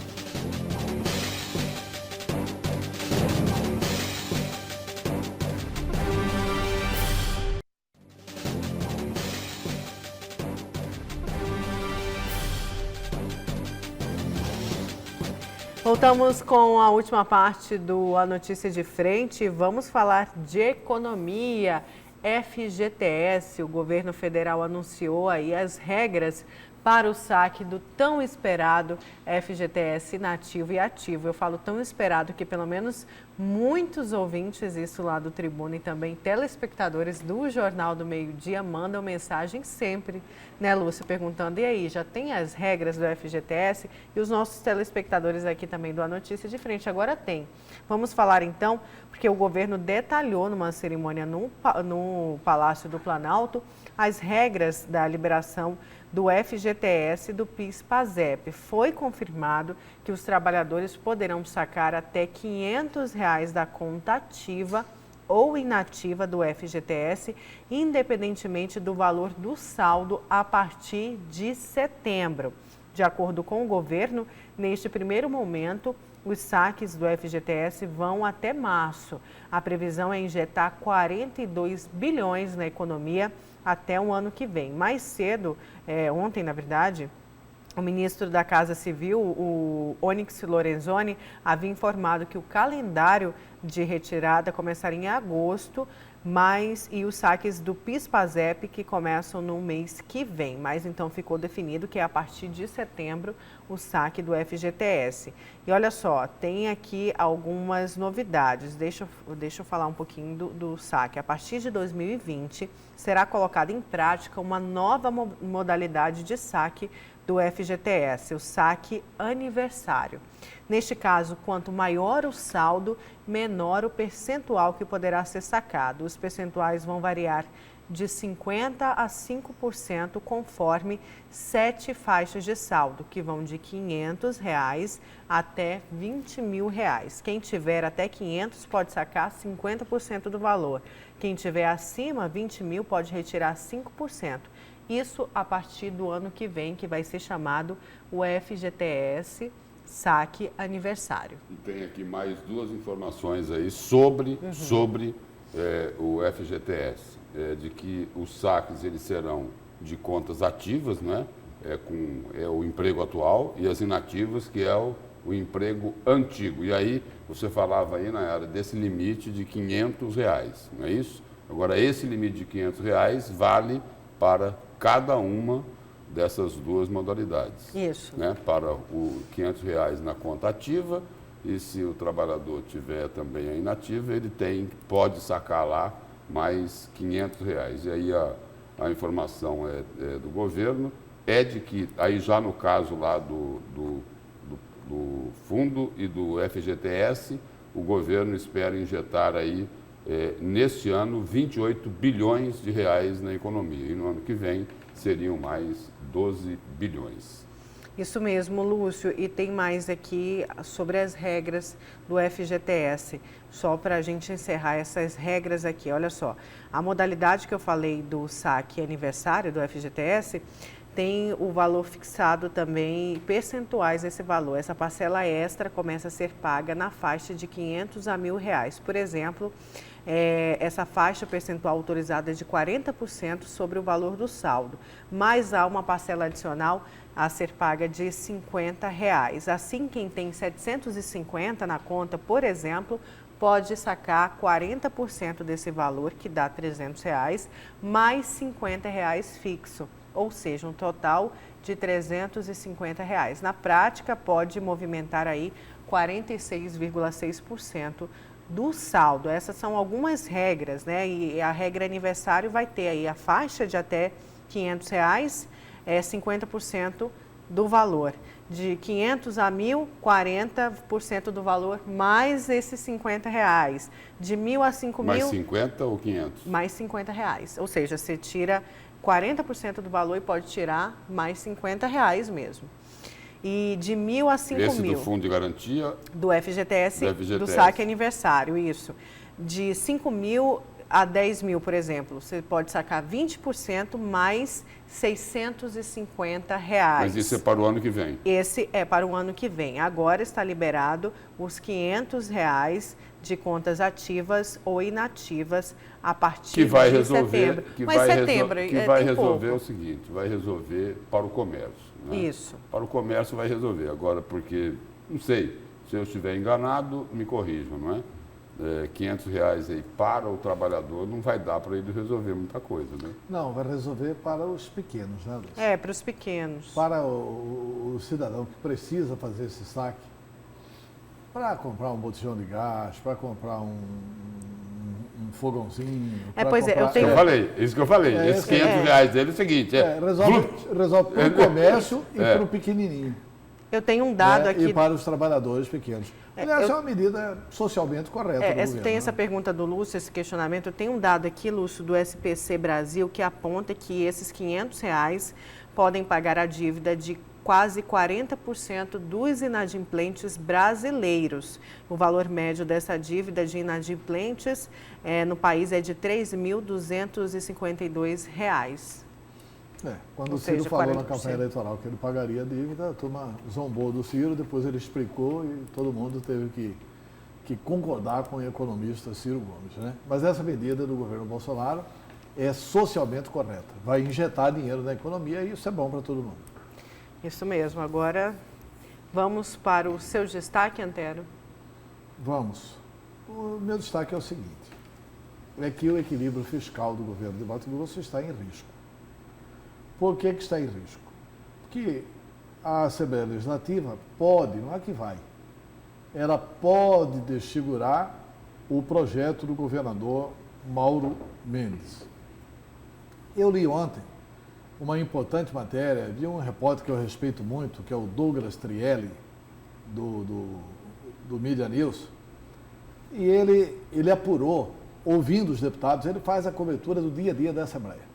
Voltamos com a última parte do A Notícia de Frente. Vamos falar de economia. FGTS, o governo federal anunciou aí as regras para o saque do tão esperado FGTS inativo e ativo. Eu falo tão esperado que pelo menos muitos ouvintes, isso lá do Tribuna e também telespectadores do Jornal do Meio-Dia mandam mensagem sempre, né, Lúcio, perguntando, e aí, já tem as regras do FGTS? E os nossos telespectadores aqui também do A Notícia de Frente agora tem. Vamos falar então, porque o governo detalhou numa cerimônia no Palácio do Planalto as regras da liberação do FGTS e do PIS/PASEP. Foi confirmado que os trabalhadores poderão sacar até R$ 500 da conta ativa ou inativa do FGTS, independentemente do valor do saldo a partir de setembro. De acordo com o governo, neste primeiro momento, os saques do FGTS vão até março. A previsão é injetar 42 bilhões na economia até o ano que vem. Mais cedo, ontem, na verdade, o ministro da Casa Civil, o Onyx Lorenzoni, havia informado que o calendário de retirada começaria em agosto, e os saques do PIS/PASEP que começam no mês que vem. Mas então ficou definido que é a partir de setembro o saque do FGTS. E olha só, tem aqui algumas novidades. Deixa eu falar um pouquinho do saque. A partir de 2020, será colocada em prática uma nova modalidade de saque do FGTS, o saque aniversário. Neste caso, quanto maior o saldo, menor o percentual que poderá ser sacado. Os percentuais vão variar de 50% a 5% conforme 7 faixas de saldo, que vão de R$ 500 até R$ 20 mil. Quem tiver até 500 pode sacar 50% do valor. Quem tiver acima 20 mil pode retirar 5%. Isso a partir do ano que vem, que vai ser chamado o FGTS Saque Aniversário. E tem aqui mais duas informações aí sobre o FGTS, de que os saques eles serão de contas ativas, né? É o emprego atual, e as inativas, que é o emprego antigo. E aí, você falava aí, Nayara, desse limite de R$500, não é isso? Agora, esse limite de R$500 vale para cada uma dessas duas modalidades. Isso. Né? Para o R$500 na conta ativa, e se o trabalhador tiver também a inativa, ele pode sacar lá mais R$500. E aí a informação do governo é de que, aí já no caso lá do fundo e do FGTS, o governo espera injetar aí, neste ano, 28 bilhões de reais na economia. E no ano que vem seriam mais 12 bilhões. Isso mesmo, Lúcio. E tem mais aqui sobre as regras do FGTS. Só para a gente encerrar essas regras aqui, olha só. A modalidade que eu falei do saque aniversário do FGTS tem o valor fixado também, percentuais desse valor. Essa parcela extra começa a ser paga na faixa de R$500 a R$1.000. Por exemplo, essa faixa percentual autorizada é de 40% sobre o valor do saldo, mas há uma parcela adicional a ser paga de R$50. Assim, quem tem 750 na conta, por exemplo, pode sacar 40% desse valor, que dá R$300, mais R$50 fixo, ou seja, um total de R$350. Na prática, pode movimentar aí 46,6% do saldo. Essas são algumas regras, né? E a regra aniversário vai ter aí a faixa de até R$500, 50% do valor. De 500 a 1.000, 40% do valor, mais esses R$50. De 1.000 a 5.000... Mais 50 ou 500? Mais R$50. Ou seja, você tira 40% do valor e pode tirar mais R$50 mesmo. E de 1.000 a 5.000. Esse do fundo de garantia? Do FGTS, do saque aniversário, isso. De 5.000 a 10.000, por exemplo, você pode sacar 20% mais R$650. Mas isso é para o ano que vem? Esse é para o ano que vem. Agora está liberado os R$500 de contas ativas ou inativas a partir de setembro. Que vai resolver o seguinte, vai resolver para o comércio. Né? Isso. Para o comércio vai resolver. Agora, porque, não sei, se eu estiver enganado, me corrijam, não é? R$500 aí para o trabalhador não vai dar para ele resolver muita coisa, né? Não, vai resolver para os pequenos, né, Lúcio? Para os pequenos. Para o cidadão que precisa fazer esse saque, para comprar um botijão de gás, para comprar um fogãozinho. Isso que eu falei. Esses R$500 dele é o seguinte. Resolve para o comércio e para o pequenininho. Eu tenho um dado aqui... E para os trabalhadores pequenos. Aliás, é uma medida socialmente correta do governo. Tem essa pergunta do Lúcio, esse questionamento. Eu tenho um dado aqui, Lúcio, do SPC Brasil, que aponta que esses R$500 podem pagar a dívida de quase 40% dos inadimplentes brasileiros. O valor médio dessa dívida de inadimplentes no país é de R$3.252. Quando o Ciro falou na campanha eleitoral que ele pagaria a dívida, a turma zombou do Ciro, depois ele explicou e todo mundo teve que concordar com o economista Ciro Gomes. Né? Mas essa medida do governo Bolsonaro é socialmente correta. Vai injetar dinheiro na economia e isso é bom para todo mundo. Isso mesmo. Agora, vamos para o seu destaque, Antero? Vamos. O meu destaque é o seguinte, é que o equilíbrio fiscal do governo de Mato Grosso está em risco. Por que está em risco? Porque a Assembleia Legislativa pode, não é que vai, ela pode desfigurar o projeto do governador Mauro Mendes. Eu li ontem uma importante matéria de um repórter que eu respeito muito, que é o Douglas Trielli, do Media News, e ele apurou, ouvindo os deputados, ele faz a cobertura do dia a dia da Assembleia.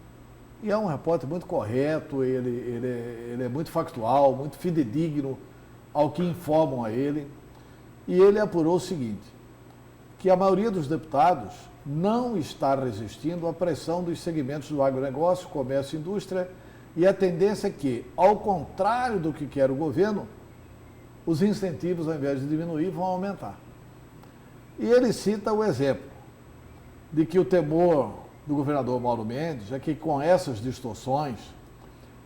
E é um repórter muito correto, ele é muito factual, muito fidedigno ao que informam a ele. E ele apurou o seguinte, que a maioria dos deputados não está resistindo à pressão dos segmentos do agronegócio, comércio e indústria, e a tendência é que, ao contrário do que quer o governo, os incentivos, ao invés de diminuir, vão aumentar. E ele cita o exemplo de que o temor do governador Mauro Mendes é que com essas distorções,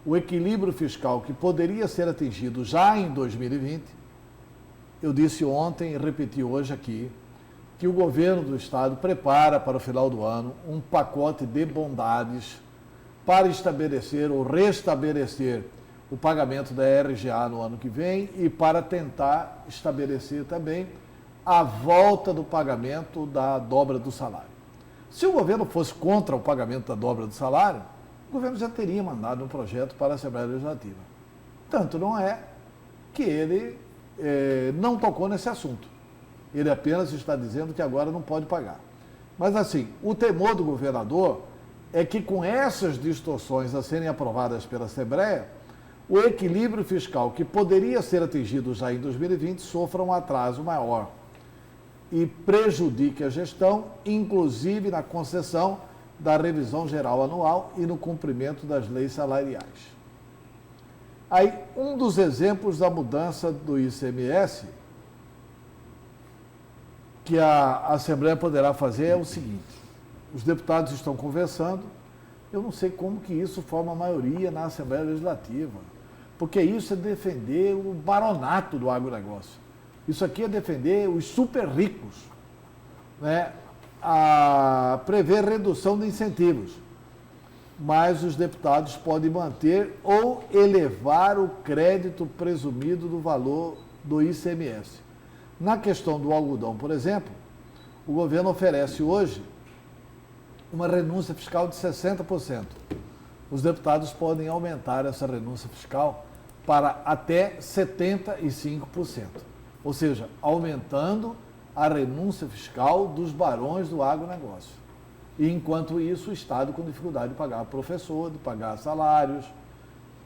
o equilíbrio fiscal que poderia ser atingido já em 2020, eu disse ontem e repeti hoje aqui, que o governo do estado prepara para o final do ano um pacote de bondades para estabelecer ou restabelecer o pagamento da RGA no ano que vem e para tentar estabelecer também a volta do pagamento da dobra do salário. Se o governo fosse contra o pagamento da dobra do salário, o governo já teria mandado um projeto para a Assembleia Legislativa. Tanto não é que ele não tocou nesse assunto. Ele apenas está dizendo que agora não pode pagar. Mas assim, o temor do governador é que com essas distorções a serem aprovadas pela Assembleia, o equilíbrio fiscal que poderia ser atingido já em 2020 sofra um atraso maior e prejudique a gestão, inclusive na concessão da revisão geral anual e no cumprimento das leis salariais. Aí, um dos exemplos da mudança do ICMS que a Assembleia poderá fazer é o seguinte: os deputados estão conversando, eu não sei como que isso forma maioria na Assembleia Legislativa, porque isso é defender o baronato do agronegócio. Isso aqui é defender os super ricos, né? A prever redução de incentivos, mas os deputados podem manter ou elevar o crédito presumido do valor do ICMS. Na questão do algodão, por exemplo, o governo oferece hoje uma renúncia fiscal de 60%. Os deputados podem aumentar essa renúncia fiscal para até 75%, ou seja, aumentando a renúncia fiscal dos barões do agronegócio. E, enquanto isso, o Estado com dificuldade de pagar professor, de pagar salários,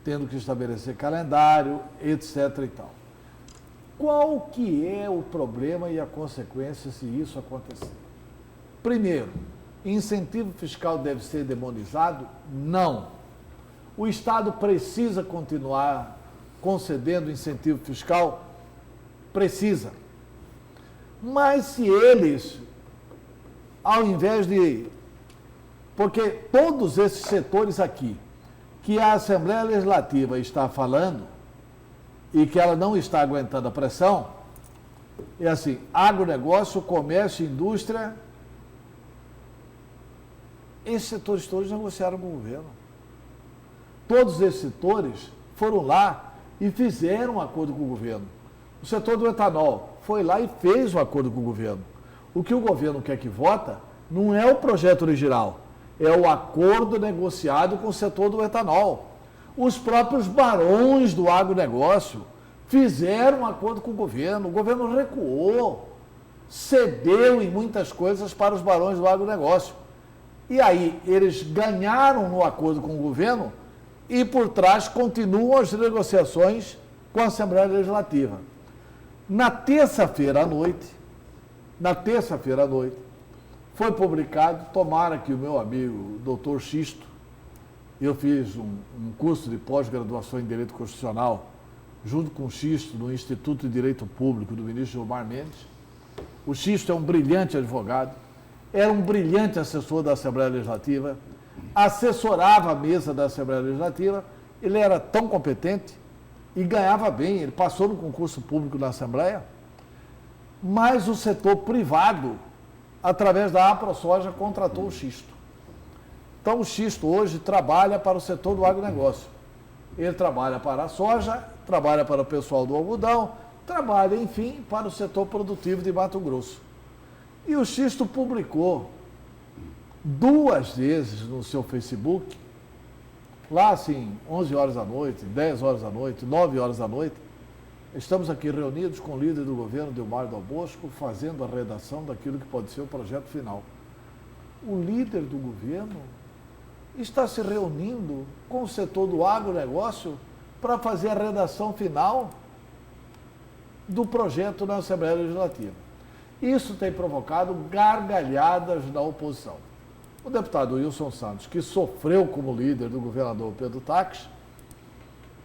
tendo que estabelecer calendário, etc. e tal. Qual que é o problema e a consequência se isso acontecer? Primeiro, incentivo fiscal deve ser demonizado? Não. O Estado precisa continuar concedendo incentivo fiscal? Precisa. Mas se eles, ao invés de... Porque todos esses setores aqui, que a Assembleia Legislativa está falando e que ela não está aguentando a pressão, é assim: agronegócio, comércio, indústria, esses setores todos negociaram com o governo. Todos esses setores foram lá e fizeram um acordo com o governo. O setor do etanol foi lá e fez um acordo com o governo. O que o governo quer que vota não é o projeto original, é o acordo negociado com o setor do etanol. Os próprios barões do agronegócio fizeram um acordo com o governo recuou, cedeu em muitas coisas para os barões do agronegócio. E aí eles ganharam no acordo com o governo e por trás continuam as negociações com a Assembleia Legislativa. Na terça-feira à noite, foi publicado, tomara que o meu amigo doutor Xisto, eu fiz um curso de pós-graduação em Direito Constitucional, junto com o Xisto, no Instituto de Direito Público do ministro Gilmar Mendes. O Xisto é um brilhante advogado, era um brilhante assessor da Assembleia Legislativa, assessorava a mesa da Assembleia Legislativa, ele era tão competente e ganhava bem, ele passou no concurso público da Assembleia, mas o setor privado, através da AproSoja, contratou o Xisto. Então o Xisto hoje trabalha para o setor do agronegócio. Ele trabalha para a soja, trabalha para o pessoal do algodão, trabalha, enfim, para o setor produtivo de Mato Grosso. E o Xisto publicou 2 vezes no seu Facebook, lá assim, 11 horas da noite, 10 horas da noite, 9 horas da noite, estamos aqui reunidos com o líder do governo, Delmar Dal Bosco, fazendo a redação daquilo que pode ser o projeto final. O líder do governo está se reunindo com o setor do agronegócio para fazer a redação final do projeto na Assembleia Legislativa. Isso tem provocado gargalhadas na oposição. O deputado Wilson Santos, que sofreu como líder do governador Pedro Taques,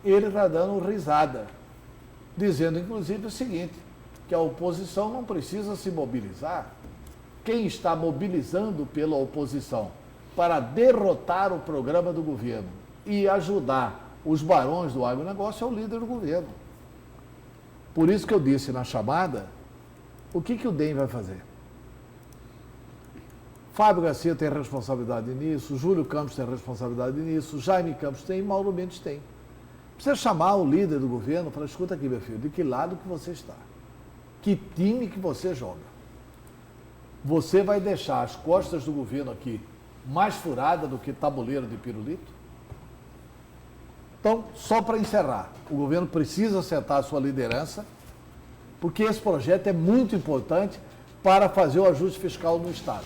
ele está dando risada, dizendo inclusive o seguinte, que a oposição não precisa se mobilizar, quem está mobilizando pela oposição para derrotar o programa do governo e ajudar os barões do agronegócio é o líder do governo. Por isso que eu disse na chamada, o que o DEM vai fazer? Fábio Garcia tem responsabilidade nisso, Júlio Campos tem responsabilidade nisso, Jaime Campos tem, Mauro Mendes tem. Precisa chamar o líder do governo e falar, escuta aqui, meu filho, de que lado que você está? Que time que você joga? Você vai deixar as costas do governo aqui mais furada do que tabuleiro de pirulito? Então, só para encerrar, o governo precisa acertar a sua liderança, porque esse projeto é muito importante para fazer o ajuste fiscal no Estado.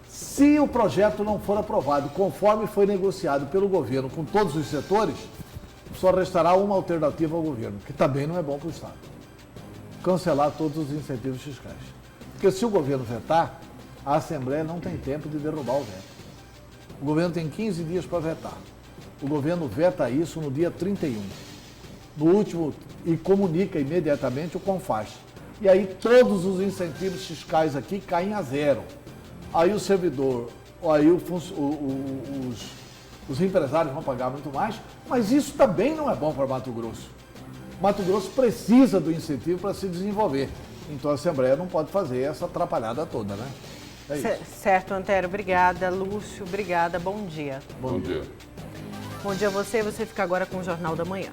Se o projeto não for aprovado conforme foi negociado pelo governo com todos os setores, só restará uma alternativa ao governo, que também não é bom para o Estado. Cancelar todos os incentivos fiscais. Porque se o governo vetar, a Assembleia não tem tempo de derrubar o veto. O governo tem 15 dias para vetar. O governo veta isso no dia 31. No último, e comunica imediatamente o CONFAS. E aí todos os incentivos fiscais aqui caem a zero. Aí o servidor, aí os empresários vão pagar muito mais, mas isso também não é bom para Mato Grosso. Mato Grosso precisa do incentivo para se desenvolver. Então a Assembleia não pode fazer essa atrapalhada toda, né? É isso. Certo, Antero. Obrigada. Lúcio, obrigada. Bom dia. Bom dia. Bom dia a você. Você fica agora com o Jornal da Manhã.